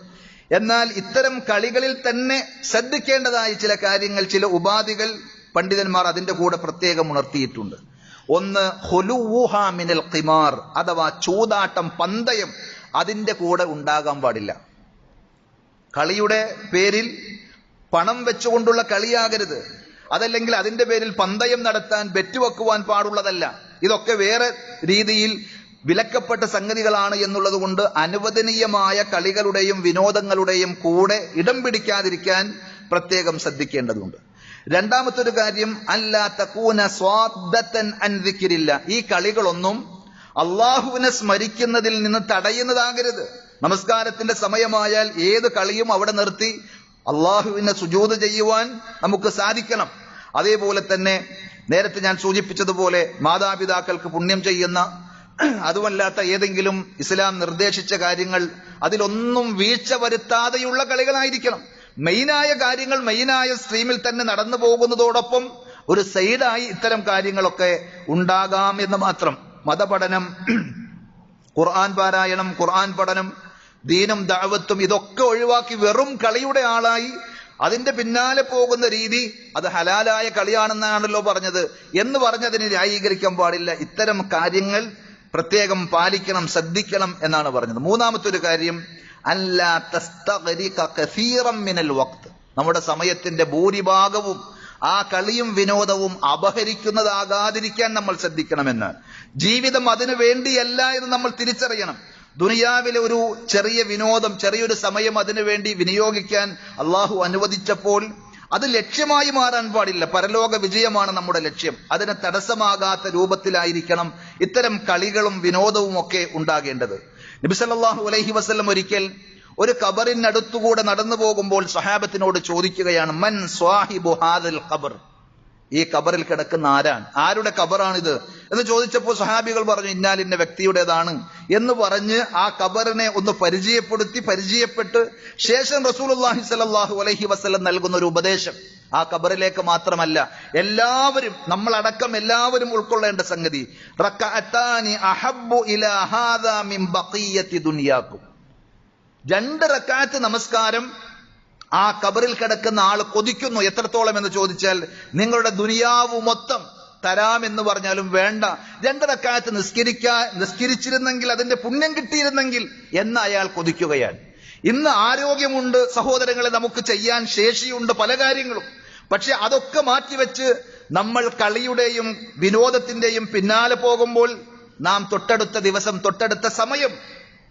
എന്നാൽ ഇത്തരം കളികളിൽ തന്നെ ശ്രദ്ധിക്കേണ്ടതായ ചില കാര്യങ്ങൾ, ചില ഉപാധികൾ പണ്ഡിതന്മാർ അതിന്റെ കൂടെ പ്രത്യേകം ഉണർത്തിയിട്ടുണ്ട്. ഒന്ന് ഖുലുവുഹാ മിനൽ ഖിമാർ, അഥവാ ചൂതാട്ടം, പന്തയം അതിന്റെ കൂടെ ഉണ്ടാകാൻ പാടില്ല. കളിയുടെ പേരിൽ പണം വെച്ചുകൊണ്ടുള്ള കളിയാകരുത്. അതല്ലെങ്കിൽ അതിന്റെ പേരിൽ പന്തയം നടത്താൻ, ബെറ്റുവെക്കുവാൻ പാടുള്ളതല്ല. ഇതൊക്കെ വേറെ രീതിയിൽ വിലക്കപ്പെട്ട സംഗതികളാണ് എന്നുള്ളത് കൊണ്ട് അനുവദനീയമായ കളികളുടെയും വിനോദങ്ങളുടെയും കൂടെ ഇടം പിടിക്കാതിരിക്കാൻ പ്രത്യേകം ശ്രദ്ധിക്കേണ്ടതുണ്ട്. രണ്ടാമത്തെ ഒരു കാര്യം അല്ലാ തകൂന സ്വാദ്ദതൻ അൻ ദിക്രില്ല, ഈ കളികളൊന്നും അള്ളാഹുവിനെ സ്മരിക്കുന്നതിൽ നിന്ന് തടയുന്നതാകരുത്. നമസ്കാരത്തിന്റെ സമയമായാൽ ഏത് കളിയും അവിടെ നിർത്തി അള്ളാഹുവിനെ സുജൂദ് ചെയ്യുവാൻ നമുക്ക് സാധിക്കണം. അതേപോലെ തന്നെ നേരത്തെ ഞാൻ സൂചിപ്പിച്ചതുപോലെ മാതാപിതാക്കൾക്ക് പുണ്യം ചെയ്യുന്ന, അതുമല്ലാത്ത ഏതെങ്കിലും ഇസ്ലാം നിർദ്ദേശിച്ച കാര്യങ്ങൾ, അതിലൊന്നും വീഴ്ച വരുത്താതെയുള്ള കളികളായിരിക്കണം. മെയിനായ കാര്യങ്ങൾ മെയിനായ സ്ട്രീമിൽ തന്നെ നടന്നു പോകുന്നതോടൊപ്പം ഒരു സൈഡായി ഇത്തരം കാര്യങ്ങളൊക്കെ ഉണ്ടാകാം എന്ന് മാത്രം. മതപഠനം, ഖുർആൻ പാരായണം, ഖുർആൻ പഠനം, ദീനും ദഅവത്തും ഇതൊക്കെ ഒഴിവാക്കി വെറും കളിയുടെ ആളായി അതിന്റെ പിന്നാലെ പോകുന്ന രീതി അത് ഹലാലായ കളിയാണെന്നാണല്ലോ പറഞ്ഞത് എന്ന് പറഞ്ഞതിന് ന്യായീകരിക്കാൻ പാടില്ല. ഇത്തരം കാര്യങ്ങൾ പ്രത്യേകം പാലിക്കണം, ശ്രദ്ധിക്കണം എന്നാണ് പറഞ്ഞത്. മൂന്നാമത്തെ ഒരു കാര്യം, അല്ലാ തസ്തഗ്രിക കസീറൻ മിനൽ വഖ്ത്, നമ്മുടെ സമയത്തിന്റെ ഭൂരിഭാഗവും ആ കളിയും വിനോദവും അപഹരിക്കുന്നതാകാതിരിക്കാൻ നമ്മൾ ശ്രദ്ധിക്കണമെന്ന്. ജീവിതം അതിനു വേണ്ടിയല്ല എന്ന് നമ്മൾ തിരിച്ചറിയണം. ദുനിയാവിലെ ഒരു ചെറിയ വിനോദം, ചെറിയൊരു സമയം അതിനു വേണ്ടി വിനിയോഗിക്കാൻ അള്ളാഹു അനുവദിച്ചപ്പോൾ അത് ലക്ഷ്യമായി മാറാൻ പാടില്ല. പരലോക വിജയമാണ് നമ്മുടെ ലക്ഷ്യം. അതിന് തടസ്സമാകാത്ത രൂപത്തിലായിരിക്കണം ഇത്തരം കളികളും വിനോദവും ഒക്കെ ഉണ്ടാകേണ്ടത്. നബി സല്ലല്ലാഹു അലൈഹി വസല്ലം ഒരിക്കൽ ഒരു ഖബറിനടുത്തുകൂടെ നടന്നു പോകുമ്പോൾ സ്വഹാബത്തിനോട് ചോദിക്കുകയാണ്, മൻ സ്വാഹിബു ഹാദൽ ഖബർ, ഈ ഖബറിൽ കിടക്കുന്ന ആരാണ്, ആരുടെ ഖബറാണിത് എന്ന് ചോദിച്ചപ്പോൾ സ്വഹാബികൾ പറഞ്ഞു, ഇന്നാലിന്ന വ്യക്തിയുടേതാണ് എന്ന് പറഞ്ഞ് ആ ഖബറിനെ ഒന്ന് പരിചയപ്പെട്ട് ശേഷം റസൂലുള്ളാഹി സ്വല്ലല്ലാഹു അലൈഹി വസല്ലം നൽകുന്ന ഒരു ഉപദേശം, ആ ഖബറിലേക്ക് മാത്രമല്ല എല്ലാവരും, നമ്മളടക്കം എല്ലാവരും ഉൾക്കൊള്ളേണ്ട സംഗതി, റക്അത്താനി അഹബ്ബു ഇലാ ഹാദാ മിൻ ബഖിയത്തി ദുനിയാക്കും, 2 റക്അത്ത് നമസ്കാരം ആ ഖബറിൽ കിടക്കുന്ന ആൾ കൊതിക്കുന്നു. എത്രത്തോളം എന്ന് ചോദിച്ചാൽ, നിങ്ങളുടെ ദുനിയാവ് മൊത്തം തരാമെന്ന് പറഞ്ഞാലും വേണ്ട, 2 റക്അത്ത് നിസ്കരിച്ചിരുന്നെങ്കിൽ അതിന്റെ പുണ്യം കിട്ടിയിരുന്നെങ്കിൽ എന്ന് അയാൾ കൊതിക്കുകയാണ്. ഇന്ന് ആരോഗ്യമുണ്ട് സഹോദരങ്ങളെ, നമുക്ക് ചെയ്യാൻ ശേഷിയുണ്ട് പല കാര്യങ്ങളും. പക്ഷെ അതൊക്കെ മാറ്റിവെച്ച് നമ്മൾ കളിയുടെയും വിനോദത്തിന്റെയും പിന്നാലെ പോകുമ്പോൾ നാം തൊട്ടടുത്ത ദിവസം, തൊട്ടടുത്ത സമയം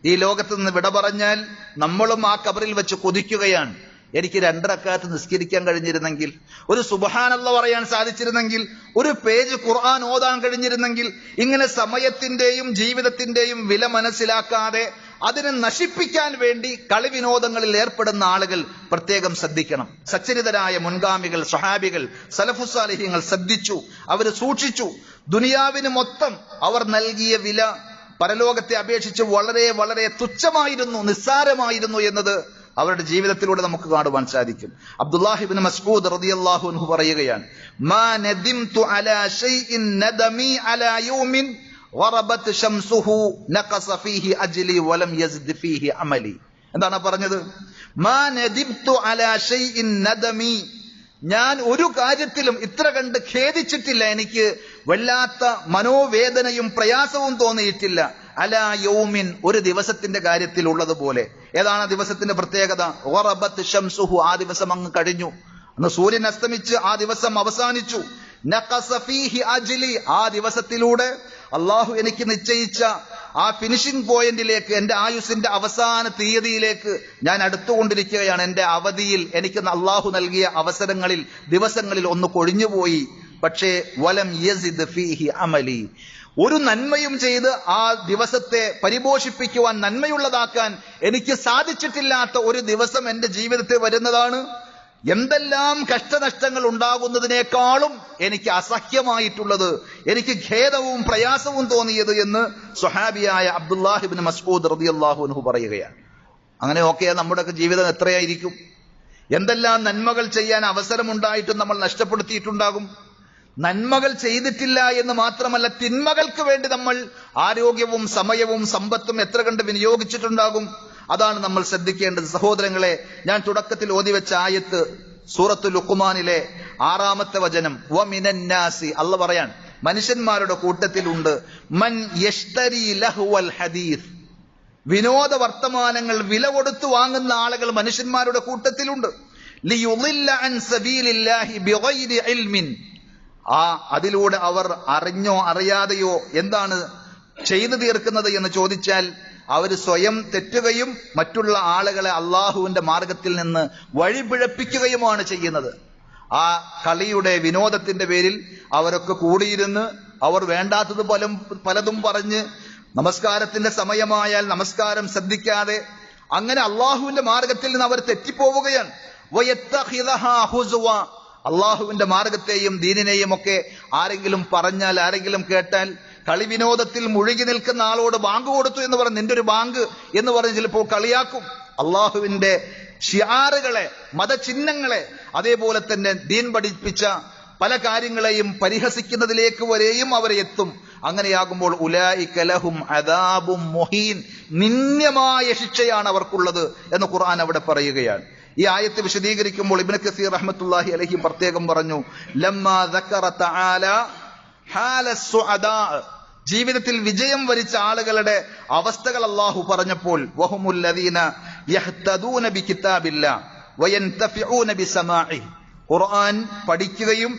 ഈ ലോകത്ത് നിന്ന് വിട പറഞ്ഞാൽ നമ്മളും ആ ഖബറിൽ വെച്ച് കൊതിക്കുകയാണ്. എനിക്ക് 2 റക്അത്ത് നിസ്കരിക്കാൻ കഴിഞ്ഞിരുന്നെങ്കിൽ, ഒരു സുബ്ഹാനല്ലാഹ് പറയാൻ സാധിച്ചിരുന്നെങ്കിൽ, ഒരു പേജ് ഖുർആൻ ഓതാൻ കഴിഞ്ഞിരുന്നെങ്കിൽ. ഇങ്ങനെ സമയത്തിന്റെയും ജീവിതത്തിന്റെയും വില മനസ്സിലാക്കാതെ അതിനെ നശിപ്പിക്കാൻ വേണ്ടി കളി വിനോദങ്ങളിൽ ഏർപ്പെടുന്ന ആളുകൾ പ്രത്യേകം ശ്രദ്ധിക്കണം. സച്ചരിതരായ മുൻഗാമികൾ, സ്വഹാബികൾ, സലഫുസ്സാലിഹ്യങ്ങൾ ശ്രദ്ധിച്ചു, അവർ സൂക്ഷിച്ചു. ദുനിയാവിന് മൊത്തം അവർ നൽകിയ വില പരലോകത്തെ അപേക്ഷിച്ച് വളരെ വളരെ തുച്ഛമായിരുന്നു, നിസ്സാരമായിരുന്നു എന്നത് അവരുടെ ജീവിതത്തിലൂടെ നമുക്ക് കാണുവാൻ സാധിക്കും. അബ്ദുല്ലാഹി ഇബ്നു മസ്ഊദ് റളിയല്ലാഹു അൻഹു പറയുകയാണ്, മാ നദിംതു അലാ ശൈഇൻ നദമി അലാ യൗമിൻ വറബത് ശംസുഹു നഖസ ഫീഹി അജ്ലി വലം യസ്ദ് ഫീഹി അമലി. എന്താണ് പറഞ്ഞത്? മാ നദിംതു അലാ ശൈഇൻ നദമി, ഞാൻ ഒരു കാര്യത്തിലും ഇത്ര കണ്ട് ഖേദിച്ചിട്ടില്ല, എനിക്ക് വല്ലാത്ത മനോവേദനയും പ്രയാസവും തോന്നിയിട്ടില്ല. അലാ യൗമിൻ, ഒരു ദിവസത്തിന്റെ കാര്യത്തിൽ ഉള്ളതുപോലെ. ഏതാണ് ആ ദിവസത്തിന്റെ പ്രത്യേകത? വറബത് ശംസുഹു, ആ ദിവസം അങ്ങ് കഴിഞ്ഞു, അന്ന് സൂര്യൻ അസ്തമിച്ച് ആ ദിവസം അവസാനിച്ചു. നഖസ ഫീഹി അജ്ലി, ആ ദിവസത്തിലൂടെ അള്ളാഹു എനിക്ക് നിശ്ചയിച്ച ആ ഫിനിഷിംഗ് പോയിന്റിലേക്ക്, എന്റെ ആയുസിന്റെ അവസാന തീയതിയിലേക്ക് ഞാൻ അടുത്തുകൊണ്ടിരിക്കുകയാണ്. എന്റെ അവധിയിൽ എനിക്ക് അള്ളാഹു നൽകിയ അവസരങ്ങളിൽ, ദിവസങ്ങളിൽ ഒന്ന് കൊഴിഞ്ഞുപോയി. പക്ഷേ വലം യസിദ് ഫീഹി അമലി, ഒരു നന്മയും ചെയ്ത് ആ ദിവസത്തെ പരിപോഷിപ്പിക്കുവാൻ, നന്മയുള്ളതാക്കാൻ എനിക്ക് സാധിച്ചിട്ടില്ലാത്ത ഒരു ദിവസം എന്റെ ജീവിതത്തിൽ വരുന്നതാണ്. എന്തെല്ലാം കഷ്ടനഷ്ടങ്ങൾ ഉണ്ടാകുന്നതിനേക്കാളും എനിക്ക് അസഹ്യമായിട്ടുള്ളത്, എനിക്ക് ഖേദവും പ്രയാസവും തോന്നിയത് എന്ന് സ്വഹാബിയായ അബ്ദുല്ലാഹി ഇബ്നു മസ്ഊദ് റളിയല്ലാഹു അൻഹു പറയുകയാണ്. അങ്ങനെ ഓക്കെ, നമ്മുടെയൊക്കെ ജീവിതം എത്രയായിരിക്കും? എന്തെല്ലാം നന്മകൾ ചെയ്യാൻ അവസരമുണ്ടായിട്ടും നമ്മൾ നഷ്ടപ്പെടുത്തിയിട്ടുണ്ടാകും. നന്മകൾ ചെയ്തിട്ടില്ല എന്ന് മാത്രമല്ല, തിന്മകൾക്ക് വേണ്ടി നമ്മൾ ആരോഗ്യവും സമയവും സമ്പത്തും എത്ര കണ്ട് വിനിയോഗിച്ചിട്ടുണ്ടാകും. അതാണ് നമ്മൾ ശ്രദ്ധിക്കേണ്ടത്. സഹോദരങ്ങളെ, ഞാൻ തുടക്കത്തിൽ ഓതിവെച്ച ആയത്ത് സൂറത്തുൽ ലുഖ്മാനിലെ 6-ാമത്തെ വചനം, വമിനന്നാസി, അല്ലാഹ് പറയാൻ മനുഷ്യന്മാരുടെ കൂട്ടത്തിലുണ്ട് മൻ യഷ്തരി ലഹ്വൽ ഹദീസ്, വിനോദ വർത്തമാനങ്ങൾ വില കൊടുത്തു വാങ്ങുന്ന ആളുകൾ മനുഷ്യന്മാരുടെ കൂട്ടത്തിലുണ്ട്. ലിയുളില്ല അൻ സബീലില്ലാഹി ബിഗൈരി ഇൽമിൻ, അതിലൂടെ അവർ അറിഞ്ഞോ അറിയാതെയോ എന്താണ് ചെയ്തു തീർക്കുന്നത് എന്ന് ചോദിച്ചാൽ, അവർ സ്വയം തെറ്റുകയും മറ്റുള്ള ആളുകളെ അള്ളാഹുവിന്റെ മാർഗത്തിൽ നിന്ന് വഴിപിഴപ്പിക്കുകയുമാണ് ചെയ്യുന്നത്. ആ കളിയുടെ വിനോദത്തിന്റെ പേരിൽ അവരൊക്കെ കൂടിയിരുന്ന് അവർ വേണ്ടാത്തത് പലതും പറഞ്ഞ്, നമസ്കാരത്തിന്റെ സമയമായാൽ നമസ്കാരം ശ്രദ്ധിക്കാതെ അങ്ങനെ അള്ളാഹുവിന്റെ മാർഗത്തിൽ നിന്ന് അവർ തെറ്റിപ്പോവുകയാണ്. അള്ളാഹുവിന്റെ മാർഗത്തെയും ദീനിനെയും ഒക്കെ ആരെങ്കിലും പറഞ്ഞാൽ, ആരെങ്കിലും കേട്ടാൽ, കളി വിനോദത്തിൽ മുഴുകി നിൽക്കുന്ന ആളോട് ബാങ്ക് കൊടുത്തു എന്ന് പറഞ്ഞ്, നിന്റെ ഒരു ബാങ്ക് എന്ന് പറഞ്ഞ് ചിലപ്പോൾ കളിയാക്കും. അള്ളാഹുവിന്റെ ഷിആറുകളെ, മതചിഹ്നങ്ങളെ, അതേപോലെ തന്നെ ദീൻ പഠിപ്പിച്ച പല കാര്യങ്ങളെയും പരിഹസിക്കുന്നതിലേക്ക് വരെയും അവരെ എത്തും. അങ്ങനെയാകുമ്പോൾ ഉലൈക ലഹും അദാബും മുഹീൻ, നിന്ദ്യമായ ശിക്ഷയാണ് അവർക്കുള്ളത് എന്ന് ഖുർആൻ അവിടെ പറയുകയാണ്. ഈ ആയത്ത് വിശദീകരിക്കുമ്പോൾ ഇബ്നു കസീർ റഹ്മത്തുള്ളാഹി അലൈഹി പ്രത്യേകം പറഞ്ഞു, ലമ്മാ ദക്കറ തആല ഹാല സുഅദാ, ജീവിതത്തിൽ വിജയം വരിച്ച ആളുകളുടെ അവസ്ഥകൾ അല്ലാഹു പറഞ്ഞപ്പോൾ, വഹുമുൽ ലദീന യഹ്തദൂന ബികിതാബില്ലാഹ് വയൻതഫിഊന ബിസമാഇഹി, ഖുർആൻ പഠിക്കുകയും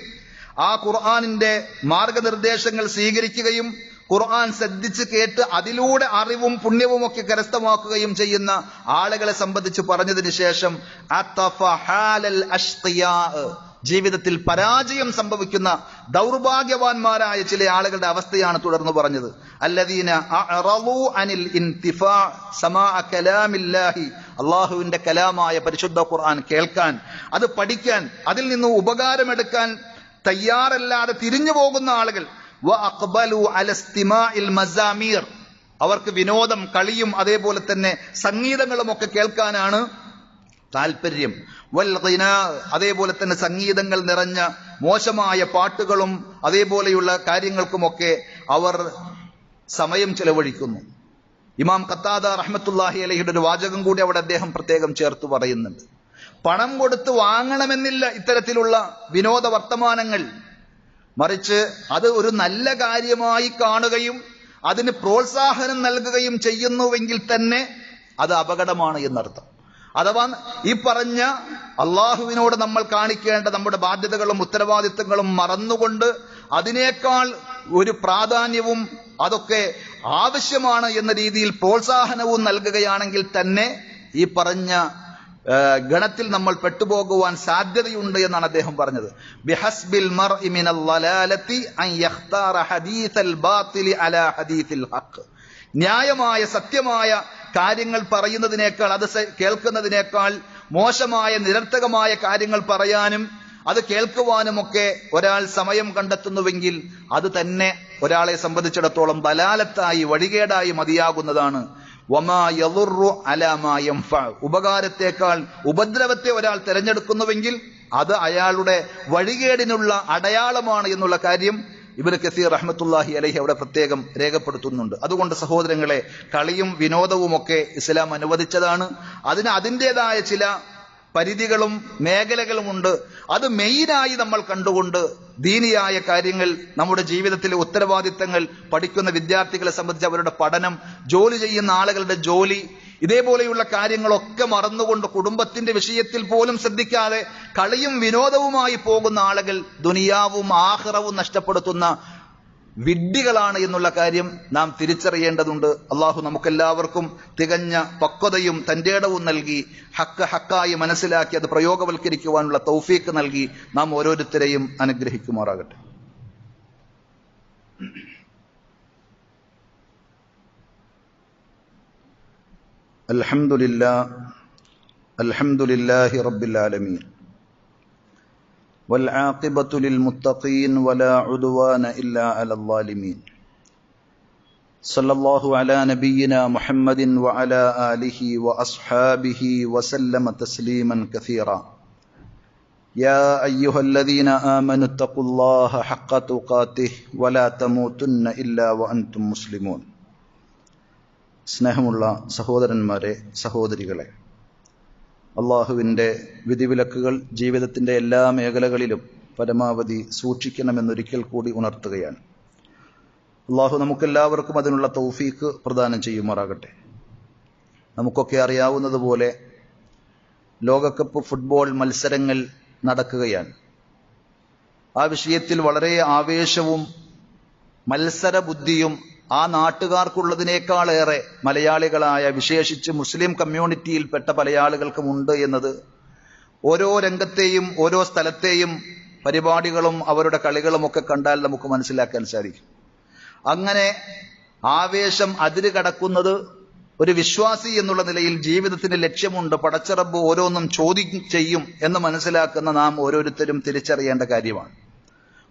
ആ ഖുർആനിന്റെ മാർഗനിർദ്ദേശങ്ങൾ സ്വീകരിക്കുകയും ഖുർആൻ ശ്രദ്ധിച്ച് കേട്ട് അതിലൂടെ അറിവും പുണ്യവും ഒക്കെ കരസ്ഥമാക്കുകയും ചെയ്യുന്ന ആളുകളെ സംബന്ധിച്ച് പറഞ്ഞതിന് ശേഷം ജീവിതത്തിൽ പരാജയം സംഭവിക്കുന്ന ദൗർഭാഗ്യവാന്മാരായ ചില ആളുകളുടെ അവസ്ഥയാണ് തുടർന്ന് പറഞ്ഞത്. അല്ലദീന അഅറളൂ അനിൽ ഇൻതിഫാ സമാഅ കലാമില്ലാഹി, അല്ലാഹുവിന്റെ കലാമായ പരിശുദ്ധ ഖുർആൻ കേൾക്കാൻ, അത് പഠിക്കാൻ, അതിൽ നിന്ന് ഉപകാരമെടുക്കാൻ തയ്യാറല്ലാതെ തിരിഞ്ഞു പോകുന്ന ആളുകൾ. വഅഖ്ബലു അല ഇസ്തിമാഇൽ മസാമീർ, അവർക്ക് വിനോദം, കളിയും അതേപോലെ തന്നെ സംഗീതങ്ങളും ഒക്കെ കേൾക്കാനാണ് താല്പര്യം. വൽ ഖിനാ, അതേപോലെ തന്നെ സംഗീതങ്ങൾ നിറഞ്ഞ മോശമായ പാട്ടുകളും അതേപോലെയുള്ള കാര്യങ്ങൾക്കുമൊക്കെ അവർ സമയം ചെലവഴിക്കുന്നു. ഇമാം ഖത്താദ റഹ്മത്തുള്ളാഹി അലൈഹിയുടെ ഒരു വാചകം കൂടി അവിടെ അദ്ദേഹം പ്രത്യേകം ചേർത്ത് പറയുന്നുണ്ട്. പണം കൊടുത്ത് വാങ്ങണമെന്നില്ല ഇത്തരത്തിലുള്ള വിനോദ വർത്തമാനങ്ങൾ, മറിച്ച് അത് ഒരു നല്ല കാര്യമായി കാണുകയും അതിന് പ്രോത്സാഹനം നൽകുകയും ചെയ്യുന്നുവെങ്കിൽ തന്നെ അത് അപകടമാണ് എന്നർത്ഥം. അഥവാ ഈ പറഞ്ഞ അള്ളാഹുവിനോട് നമ്മൾ കാണിക്കേണ്ട നമ്മുടെ ബാധ്യതകളും ഉത്തരവാദിത്തങ്ങളും മറന്നുകൊണ്ട് അതിനേക്കാൾ ഒരു പ്രാധാന്യവും അതൊക്കെ ആവശ്യമാണ് എന്ന രീതിയിൽ പ്രോത്സാഹനവും നൽകുകയാണെങ്കിൽ തന്നെ ഈ പറഞ്ഞ ഗണത്തിൽ നമ്മൾ പെട്ടുപോകുവാൻ സാധ്യതയുണ്ട് എന്നാണ് അദ്ദേഹം പറഞ്ഞത്. ബിഹസ്ബിൽ മർഇ മിനൽ ളലാലതി അൻ യഖ്താറ ഹദീസൽ ബാതിലി അലാ ഹദീസിൽ ഹഖ്, ന്യായമായ സത്യമായ കാര്യങ്ങൾ പറയുന്നതിനേക്കാൾ, അത് കേൾക്കുന്നതിനേക്കാൾ മോശമായ നിരർത്ഥകമായ കാര്യങ്ങൾ പറയാനും അത് കേൾക്കുവാനുമൊക്കെ ഒരാൾ സമയം കണ്ടെത്തുന്നുവെങ്കിൽ അത് തന്നെ ഒരാളെ സംബന്ധിച്ചിടത്തോളം ദലാലത്തായി, വഴികേടായി മതിയാകുന്നതാണ്. വമാ യളുറു അലാ മാ യൻഫഅ, ഉപകാരത്തെക്കാൾ ഉപദ്രവത്തെ ഒരാൾ തിരഞ്ഞെടുക്കുന്നുവെങ്കിൽ അത് അയാളുടെ വഴികേടിനുള്ള അടയാളമാണ് എന്നുള്ള കാര്യം ഇബ്നു കസീർ റഹ്മത്തുള്ളാഹി അലൈഹി അവിടെ പ്രത്യേകം രേഖപ്പെടുത്തുന്നുണ്ട്. അതുകൊണ്ട് സഹോദരങ്ങളെ, കളിയും വിനോദവും ഒക്കെ ഇസ്ലാം അനുവദിച്ചതാണ്. അതിന് അതിൻ്റെതായ ചില പരിധികളും മേഖലകളുമുണ്ട്. അത് മെയിനായി നമ്മൾ കണ്ടുകൊണ്ട് ദീനിയായ കാര്യങ്ങൾ, നമ്മുടെ ജീവിതത്തിലെ ഉത്തരവാദിത്തങ്ങൾ, പഠിക്കുന്ന വിദ്യാർത്ഥികളെ സംബന്ധിച്ച് അവരുടെ പഠനം, ജോലി ചെയ്യുന്ന ആളുകളുടെ ജോലി, ഇതേപോലെയുള്ള കാര്യങ്ങളൊക്കെ മറന്നുകൊണ്ട് കുടുംബത്തിന്റെ വിഷയത്തിൽ പോലും ശ്രദ്ധിക്കാതെ കളിയും വിനോദവുമായി പോകുന്ന ആളുകൾ ദുനിയാവും ആഖിറവും നഷ്ടപ്പെടുത്തുന്ന വിഡ്ഢികളാണ് എന്നുള്ള കാര്യം നാം തിരിച്ചറിയേണ്ടതുണ്ട്. അള്ളാഹു നമുക്കെല്ലാവർക്കും തികഞ്ഞ പക്വതയും തന്റേടവും നൽകി ഹക്കായി മനസ്സിലാക്കി അത് പ്രയോഗവൽക്കരിക്കുവാനുള്ള തൗഫീക്ക് നൽകി നാം ഓരോരുത്തരെയും അനുഗ്രഹിക്കുമാറാകട്ടെ. അൽഹംദുലില്ലാഹി റബ്ബിൽ ആലമീൻ والعاقبة للمتقين ولا عدوان إلا على الظالمين صلى الله على نبينا محمد وعلى آله وأصحابه وسلم تسليما كثيرا يا أيها الذين آمنوا اتقوا الله حق تقاته ولا تموتن إلا وأنتم مسلمون. സ്നേഹമുള്ള സഹോദരന്മാരെ, സഹോദരികളെ, അള്ളാഹുവിൻ്റെ വിധിവിലക്കുകൾ ജീവിതത്തിൻ്റെ എല്ലാ മേഖലകളിലും പരമാവധി സൂക്ഷിക്കണമെന്നൊരിക്കൽ കൂടി ഉണർത്തുകയാണ്. അള്ളാഹു നമുക്കെല്ലാവർക്കും അതിനുള്ള തൗഫീക്ക് പ്രദാനം ചെയ്യുമാറാകട്ടെ. നമുക്കൊക്കെ അറിയാവുന്നതുപോലെ ലോകകപ്പ് ഫുട്ബോൾ മത്സരങ്ങൾ നടക്കുകയാണ്. ആ വിഷയത്തിൽ വളരെ ആവേശവും മത്സരബുദ്ധിയും ആ നാട്ടുകാർക്കുള്ളതിനേക്കാളേറെ മലയാളികളായ, വിശേഷിച്ച് മുസ്ലിം കമ്മ്യൂണിറ്റിയിൽപ്പെട്ട പല ആളുകൾക്കുമുണ്ട് എന്നത് ഓരോ രംഗത്തെയും ഓരോ സ്ഥലത്തെയും പരിപാടികളും അവരുടെ കളികളും ഒക്കെ കണ്ടാൽ നമുക്ക് മനസ്സിലാക്കാൻ സാധിക്കും. അങ്ങനെ ആവേശം അതിര് കടക്കുന്നത് ഒരു വിശ്വാസി എന്നുള്ള നിലയിൽ ജീവിതത്തിന് ലക്ഷ്യമുണ്ട്, പടച്ചറബ് ഓരോന്നും ചോദ്യം ചെയ്യും എന്ന് മനസ്സിലാക്കുന്ന നാം ഓരോരുത്തരും തിരിച്ചറിയേണ്ട കാര്യമാണ്.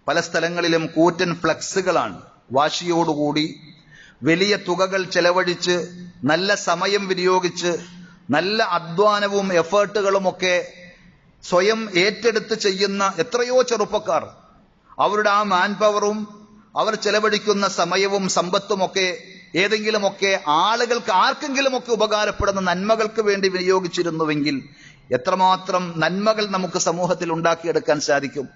പല സ്ഥലങ്ങളിലും കൂറ്റൻ ഫ്ലക്സുകളാണ്. വാശിയോടുകൂടി വലിയ തുകകൾ ചെലവഴിച്ച് നല്ല സമയം വിനിയോഗിച്ച് നല്ല അധ്വാനവും എഫേർട്ടുകളുമൊക്കെ സ്വയം ഏറ്റെടുത്ത് ചെയ്യുന്ന എത്രയോ ചെറുപ്പക്കാർ അവരുടെ ആ മാൻ പവറും അവർ ചെലവഴിക്കുന്ന സമയവും സമ്പത്തുമൊക്കെ ഏതെങ്കിലുമൊക്കെ ആളുകൾക്ക് ആർക്കെങ്കിലുമൊക്കെ ഉപകാരപ്പെടുന്ന നന്മകൾക്ക് വേണ്ടി വിനിയോഗിച്ചിരുന്നുവെങ്കിൽ എത്രമാത്രം നന്മകൾ നമുക്ക് സമൂഹത്തിൽ ഉണ്ടാക്കിയെടുക്കാൻ സാധിക്കും.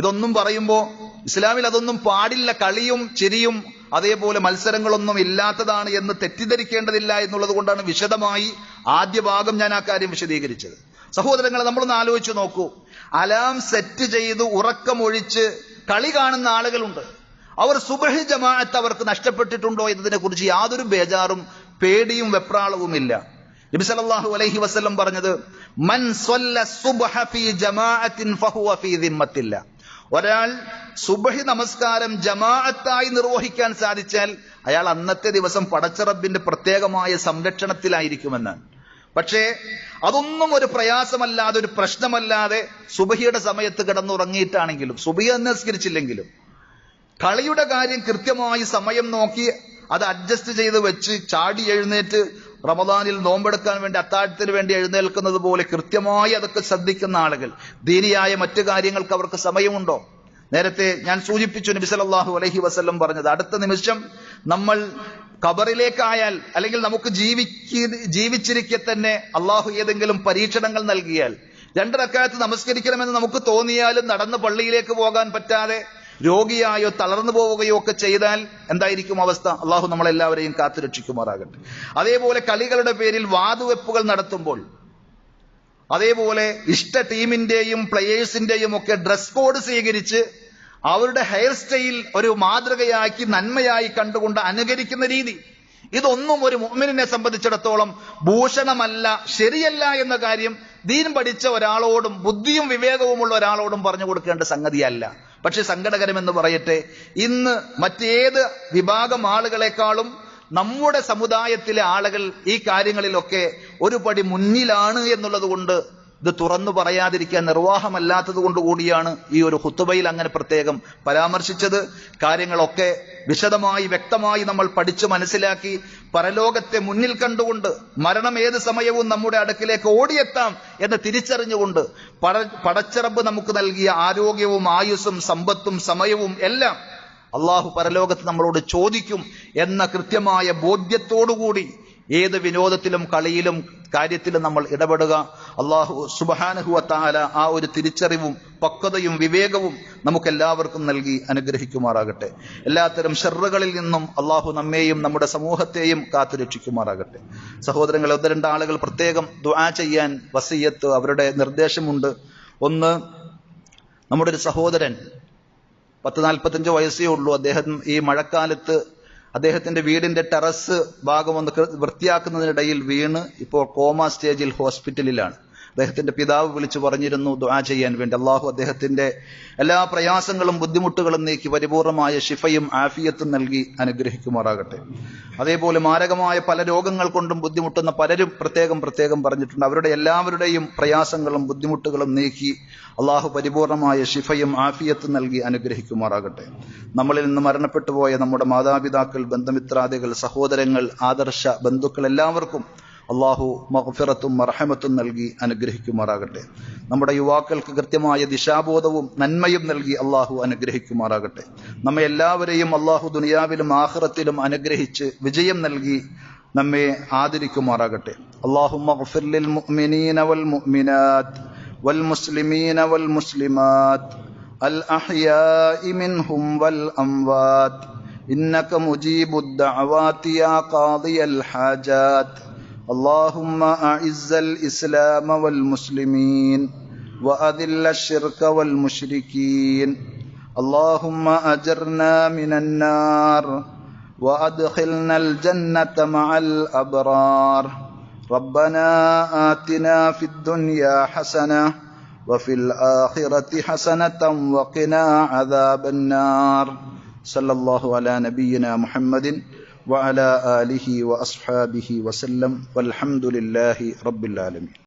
ഇതൊന്നും പറയുമ്പോൾ ഇസ്ലാമിൽ അതൊന്നും പാടില്ല, കളിയും ചിരിയും അതേപോലെ മത്സരങ്ങളൊന്നും ഇല്ലാത്തതാണ് എന്ന് തെറ്റിദ്ധരിക്കേണ്ടതില്ല എന്നുള്ളത് കൊണ്ടാണ് വിശദമായി ആദ്യ ഭാഗം ഞാൻ ആ കാര്യം വിശദീകരിച്ചത്. സഹോദരങ്ങളെ, നമ്മളൊന്ന് ആലോചിച്ച് നോക്കൂ. അലാം സെറ്റ് ചെയ്ത് ഉറക്കമൊഴിച്ച് കളി കാണുന്ന ആളുകളുണ്ട്. അവർ സുബ്ഹ് ജമാഅത്ത് അവർക്ക് നഷ്ടപ്പെട്ടിട്ടുണ്ടോ എന്നതിനെ കുറിച്ച് യാതൊരു ബേജാറും പേടിയും വെപ്രാളവുമില്ല. നബി സല്ലല്ലാഹു അലൈഹി വസല്ലം പറഞ്ഞത്, മൻ സ്വല്ല സുബ്ഹ ഫീ ജമാഅത്തിൻ ഫഹുവ ഫീ ദിമ്മത്തില്ല. ഒരാൾ സുബ്ഹി നമസ്കാരം ജമാഅത്തായി നിർവഹിക്കാൻ സാധിച്ചാൽ അയാൾ അന്നത്തെ ദിവസം പടച്ച റബ്ബിന്റെ പ്രത്യേകമായ സംരക്ഷണത്തിലായിരിക്കുമെന്നാണ്. പക്ഷേ അതൊന്നും ഒരു പ്രയാസമല്ലാതെ, ഒരു പ്രശ്നമല്ലാതെ സുബ്ഹിയുടെ സമയത്ത് കിടന്നുറങ്ങിയിട്ടാണെങ്കിലും, സുബ്ഹി നിസ്കരിച്ചില്ലെങ്കിലും, കളിയുടെ കാര്യം കൃത്യമായി സമയം നോക്കി അത് അഡ്ജസ്റ്റ് ചെയ്ത് വെച്ച് ചാടി എഴുന്നേറ്റ് റമദാനിൽ നോമ്പെടുക്കാൻ വേണ്ടി അത്താഴത്തിന് വേണ്ടി എഴുന്നേൽക്കുന്നത് പോലെ കൃത്യമായി അതൊക്കെ ശ്രദ്ധിക്കുന്ന ആളുകൾ, ദീനിയായ മറ്റു കാര്യങ്ങൾക്ക് അവർക്ക് സമയമുണ്ടോ? നേരത്തെ ഞാൻ സൂചിപ്പിച്ചു നബി സല്ലല്ലാഹു അലൈഹി വസല്ലം പറഞ്ഞത്, അടുത്ത നിമിഷം നമ്മൾ ഖബറിലേക്കായാൽ അല്ലെങ്കിൽ നമുക്ക് ജീവിച്ചിരിക്കെ തന്നെ അള്ളാഹു ഏതെങ്കിലും പരീക്ഷണങ്ങൾ നൽകിയാൽ, 2 റക്അത്ത് നമസ്കരിക്കണമെന്ന് നമുക്ക് തോന്നിയാലും നടന്ന് പള്ളിയിലേക്ക് പോകാൻ പറ്റാതെ രോഗിയായോ തളർന്നു പോവുകയോ ഒക്കെ ചെയ്താൽ എന്തായിരിക്കും അവസ്ഥ? അള്ളാഹു നമ്മളെല്ലാവരെയും കാത്തുരക്ഷിക്കുമാറാകട്ടെ. അതേപോലെ കളികളുടെ പേരിൽ വാതുവെപ്പുകൾ നടത്തുമ്പോൾ, അതേപോലെ ഇഷ്ട ടീമിന്റെയും പ്ലെയേഴ്സിന്റെയും ഒക്കെ ഡ്രസ് കോഡ് സ്വീകരിച്ച് അവരുടെ ഹെയർ സ്റ്റൈൽ ഒരു മാതൃകയാക്കി നന്മയായി കണ്ടുകൊണ്ട് അനുകരിക്കുന്ന രീതി, ഇതൊന്നും ഒരു മുഅ്മിനിനെ സംബന്ധിച്ചിടത്തോളം ഭൂഷണമല്ല, ശരിയല്ല എന്ന കാര്യം ദീൻ പഠിച്ച ഒരാളോടും ബുദ്ധിയും വിവേകവുമുള്ള ഒരാളോടും പറഞ്ഞു കൊടുക്കേണ്ട സംഗതിയല്ല. പക്ഷെ സങ്കടകരമെന്ന് പറയട്ടെ, ഇന്ന് മറ്റേത് വിഭാഗം ആളുകളെക്കാളും നമ്മുടെ സമുദായത്തിലെ ആളുകൾ ഈ കാര്യങ്ങളിലൊക്കെ ഒരു പടി മുന്നിലാണ് എന്നുള്ളത് കൊണ്ട് ഇത് തുറന്നു പറയാതിരിക്കാൻ നിർവാഹമല്ലാത്തത് കൊണ്ട് കൂടിയാണ് ഈ ഒരു ഖുതുബയിൽ അങ്ങനെ പ്രത്യേകം പരാമർശിച്ചത്. കാര്യങ്ങളൊക്കെ വിശദമായി വ്യക്തമായി നമ്മൾ പഠിച്ചു മനസ്സിലാക്കി പരലോകത്തെ മുന്നിൽ കണ്ടുകൊണ്ട് മരണം ഏത് സമയവും നമ്മുടെ അടുക്കിലേക്ക് ഓടിയെത്താം എന്ന് തിരിച്ചറിഞ്ഞുകൊണ്ട് പടച്ചറബ് നമുക്ക് നൽകിയ ആരോഗ്യവും ആയുസ്സും സമ്പത്തും സമയവും എല്ലാം അള്ളാഹു പരലോകത്ത് നമ്മളോട് ചോദിക്കും എന്ന കൃത്യമായ ബോധ്യത്തോടുകൂടി ഏത് വിനോദത്തിലും കളിയിലും കാര്യത്തിലും നമ്മൾ ഇടപെടുക. അള്ളാഹു സുബ്ഹാനഹു വ തആല ആ ഒരു തിരിച്ചറിവും പക്വതയും വിവേകവും നമുക്കെല്ലാവർക്കും നൽകി അനുഗ്രഹിക്കുമാറാകട്ടെ. എല്ലാത്തരം ഷർറുകളിൽ നിന്നും അള്ളാഹു നമ്മെയും നമ്മുടെ സമൂഹത്തെയും കാത്തുരക്ഷിക്കുമാറാകട്ടെ. സഹോദരങ്ങളെ, 1-2 ആളുകൾ പ്രത്യേകം ദുആ ചെയ്യാൻ വസിയത്ത്, അവരുടെ നിർദ്ദേശമുണ്ട്. ഒന്ന്, നമ്മുടെ ഒരു സഹോദരൻ 40-45 വയസ്സേ ഉള്ളൂ. അദ്ദേഹം ഈ മഴക്കാലത്ത് അദ്ദേഹത്തിന്റെ വീടിന്റെ ടെറസ് ഭാഗം ഒന്ന് വൃത്തിയാക്കുന്നതിനിടയിൽ വീണ് ഇപ്പോൾ കോമ സ്റ്റേജിൽ ഹോസ്പിറ്റലിലാണ്. അദ്ദേഹത്തിന്റെ പിതാവ് വിളിച്ചു പറഞ്ഞിരുന്നു ദുആ ചെയ്യാൻ വേണ്ടി. അള്ളാഹു അദ്ദേഹത്തിന്റെ എല്ലാ പ്രയാസങ്ങളും ബുദ്ധിമുട്ടുകളും നീക്കി പരിപൂർണമായ ശിഫയും ആഫിയത്തും നൽകി അനുഗ്രഹിക്കുമാറാകട്ടെ. അതേപോലെ മാരകമായ പല രോഗങ്ങൾ കൊണ്ടും ബുദ്ധിമുട്ടുന്ന പലരും പ്രത്യേകം പറഞ്ഞിട്ടുണ്ട്. അവരുടെ എല്ലാവരുടെയും പ്രയാസങ്ങളും ബുദ്ധിമുട്ടുകളും നീക്കി അള്ളാഹു പരിപൂർണമായ ശിഫയും ആഫിയത്തും നൽകി അനുഗ്രഹിക്കുമാറാകട്ടെ. നമ്മളിൽ നിന്ന് മരണപ്പെട്ടു പോയ നമ്മുടെ മാതാപിതാക്കൾ, ബന്ധുമിത്രാദികൾ, സഹോദരങ്ങൾ, ആദർശ ബന്ധുക്കൾ എല്ലാവർക്കും അള്ളാഹു മഗ്ഫിറത്തും മർഹമത്തും നൽകി അനുഗ്രഹിക്കുമാറാകട്ടെ. നമ്മുടെ യുവാക്കൾക്ക് കൃത്യമായ ദിശാബോധവും നന്മയും നൽകി അള്ളാഹു അനുഗ്രഹിക്കുമാറാകട്ടെ. നമ്മെ എല്ലാവരെയും അള്ളാഹു ദുനിയാവിലും ആഖിറത്തിലും അനുഗ്രഹിച്ച് വിജയം നൽകി നമ്മെ ആദരിക്കുമാറാകട്ടെ. അല്ലാഹുമ്മ ഗ്ഫിർ ലിൽ മുഅ്മിനീന വൽ മുഅ്മിനാത്ത് വൽ മുസ്ലിമീന വൽ മുസ്ലിമാത്ത് അൽ അഹ്യാഇ മിൻഹും വൽ അംവാത്ത് ഇന്നക മുജീബുദ് ദഅവാതി യാ ഖാദിയൽ ഹാജാത്ത്. اللهم أعز الإسلام والمسلمين وأذل الشرك والمشركين. اللهم أجرنا من النار وأدخلنا الجنة مع الأبرار. ربنا آتنا في الدنيا حسنة وفي الآخرة حسنة وقنا عذاب النار. صلى الله على نبينا محمد وعلى آله وأصحابه وسلم والحمد لله رب العالمين.